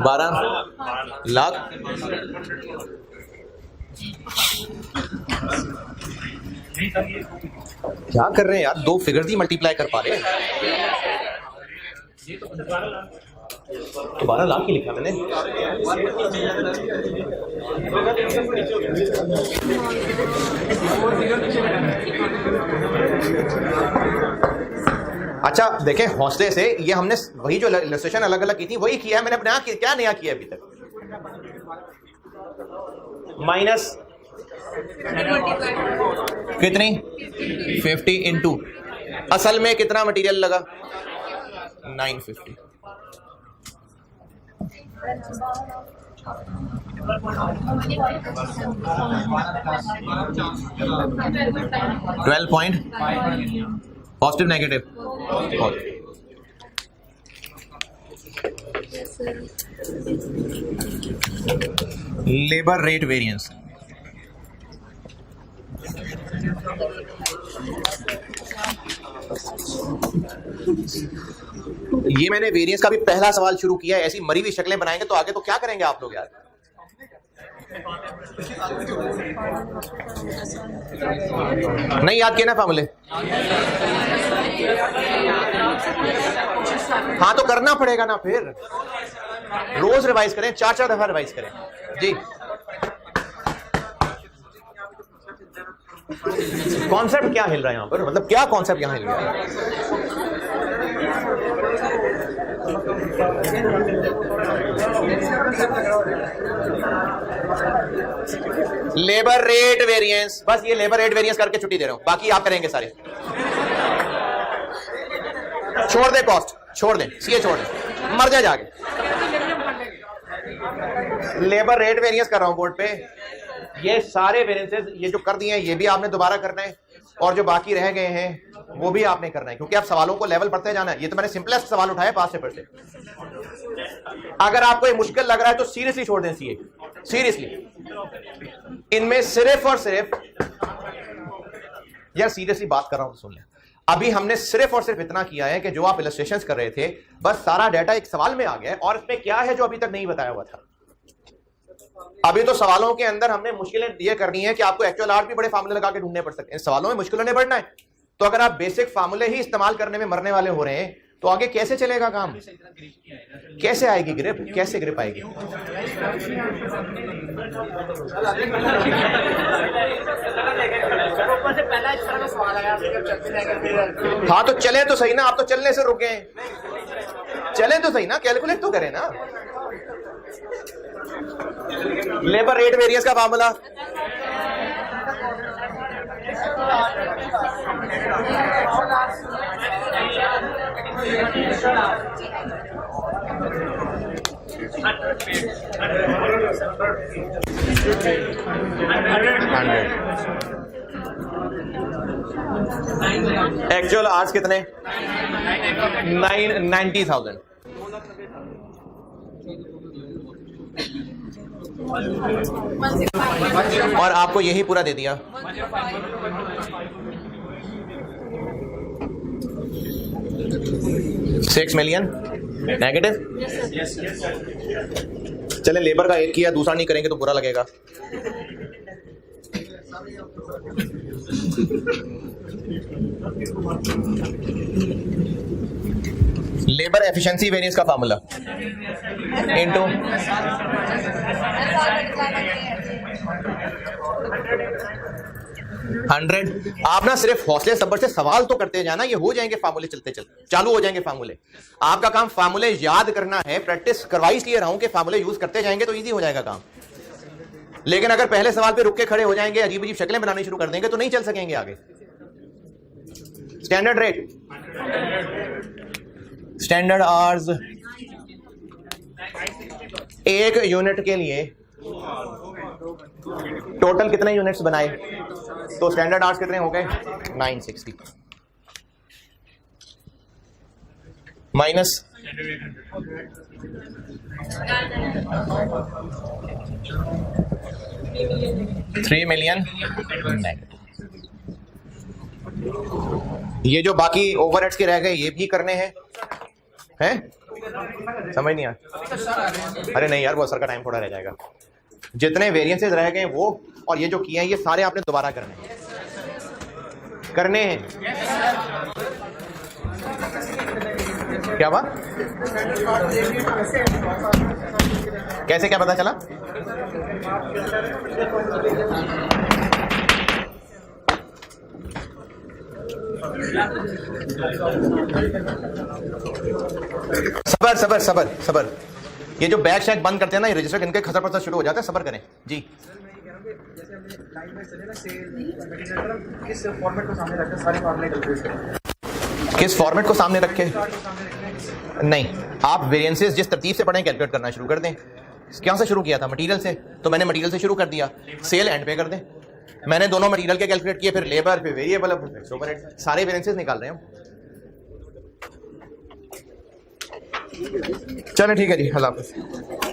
12 लाख। क्या कर रहे हैं यार, दो फिगर्स ही मल्टीप्लाई कर पा रहे हैं। 12 लाख ही लिखा मैंने। अच्छा देखें हौसले से, ये हमने वही जो इलस्ट्रेशन अलग अलग की थी वही किया है मैंने अपने यहाँ। क्या नया किया अभी तक? माइनस कितनी? 50 इंटू असल में कितना मटेरियल लगा? 950। Positive negative? Labour rate variance, ये मैंने वेरिएंस का भी पहला सवाल शुरू किया है। ऐसी मरी हुई शक्लें बनाएंगे तो आगे तो क्या करेंगे आप लोग यार? नहीं याद किए ना फॉर्मूले? हाँ तो करना पड़ेगा ना, फिर रोज रिवाइज करें, 4-4 दफा रिवाइज करें जी। कॉन्सेप्ट क्या हिल रहा है यहां पर, मतलब क्या कॉन्सेप्ट यहां हिल रहा है? लेबर रेट वेरिएंस, बस ये लेबर रेट वेरिएंस करके छुट्टी दे रहा हूं, बाकी आप करेंगे सारे। छोड़ दे कॉस्ट, छोड़ दे सीए, छोड़ दे, मर जाके। लेबर रेट वेरिएंस कर रहा हूं बोर्ड पे। ये सारे वेरिएंसेस ये जो कर दिए हैं ये भी आपने दोबारा करना है, और जो बाकी रह गए हैं वो भी आपने करना है, क्योंकि आप सवालों को लेवल पढ़ते जाना है। ये तो मैंने सिंपलेस्ट सवाल उठाया पास पेपर से। अगर आपको ये मुश्किल लग रहा है तो सीरियसली छोड़ दें सीए, सीरियसली। इनमें सिर्फ और सिर्फ, यार सीरियसली बात कर रहा हूं तो सुन लें, अभी हमने सिर्फ और सिर्फ इतना किया है कि जो आप इलस्ट्रेशंस कर रहे थे बस सारा डाटा एक सवाल में आ गया है, और इसमें क्या है जो अभी तक नहीं बताया हुआ था। अभी तो सवालों के अंदर हमने मुश्किलें ये करनी है कि आपको एक्चुअल आर्ट भी बड़े फार्मूले लगा के ढूंढने पड़ सकते हैं। सवालों में मुश्किलों ने बढ़ना है, तो अगर आप बेसिक फार्मूले ही इस्तेमाल करने में मरने वाले हो रहे हैं तो आगे कैसे चलेगा काम? कैसे आएगी ग्रिप, कैसे ग्रिप आएगी? हाँ तो चले तो सही ना, आप तो चलने से रुके हैं, चले तो सही ना, कैलकुलेट तो करें ना। लेबर रेट वेरिएंस का फार्मूला एक्चुअल आवर्स कितने? 90,000। और आपको यही पूरा दे दिया। $6 million नेगेटिव। चले लेबर का एक किया, दूसरा नहीं करेंगे तो बुरा लगेगा। लेबर एफिशिएंसी वेरिएंस का फार्मूला इनटू 100। आप ना सिर्फ हौसले सब्र से सवाल तो करते जाना, ये हो जाएंगे फार्मूले, चलते चलते चालू हो जाएंगे फार्मूले। आपका काम फार्मूले याद करना है, प्रैक्टिस करवाई इसलिए रहा हूं कि फार्मूले यूज करते जाएंगे तो इजी हो जाएगा काम। लेकिन अगर पहले सवाल पे रुक के खड़े हो जाएंगे, अजीब अजीब शक्लें बनानी शुरू कर देंगे तो नहीं चल सकेंगे आगे। स्टैंडर्ड रेट, स्टैंडर्ड आवर्स, एक यूनिट के लिए टोटल कितने यूनिट्स बनाए? तो स्टैंडर्ड आवर्स कितने हो गए? 960 माइनस 3 million नेगेटिव। ये जो बाकी ओवरहेड्स के रह गए ये भी करने हैं, समझ नहीं आया? अरे नहीं यार, वो सर का टाइम थोड़ा रह जाएगा। जितने वेरिएंसेस रह गए वो और ये जो किए हैं ये सारे आपने दोबारा करने हैं। क्या बात? कैसे, क्या पता चला? सबर सबर सबर सबर। ये जो बैग शैग बंद करते हैं ना, ये रजिस्टर इनके खसर पसर शुरू हो जाता है। सबर करें जी। किस फॉर्मेट को सामने रखे? नहीं, आप वेरिएंसेस जिस तरतीब से पढ़ें कैलकुलेट करना शुरू कर दें। क्या से शुरू किया था? मटेरियल से, तो मैंने मटेरियल से शुरू कर दिया। सेल एंड पे कर दें। मैंने दोनों मटेरियल के कैलकुलेट किए, फिर लेबर, फिर वेरिएबल, फिर ओवरहेड, सारे वेरिएंसेस निकाल रहे हैं। चलो ठीक है जी, अल्लाह हाफ़िज़।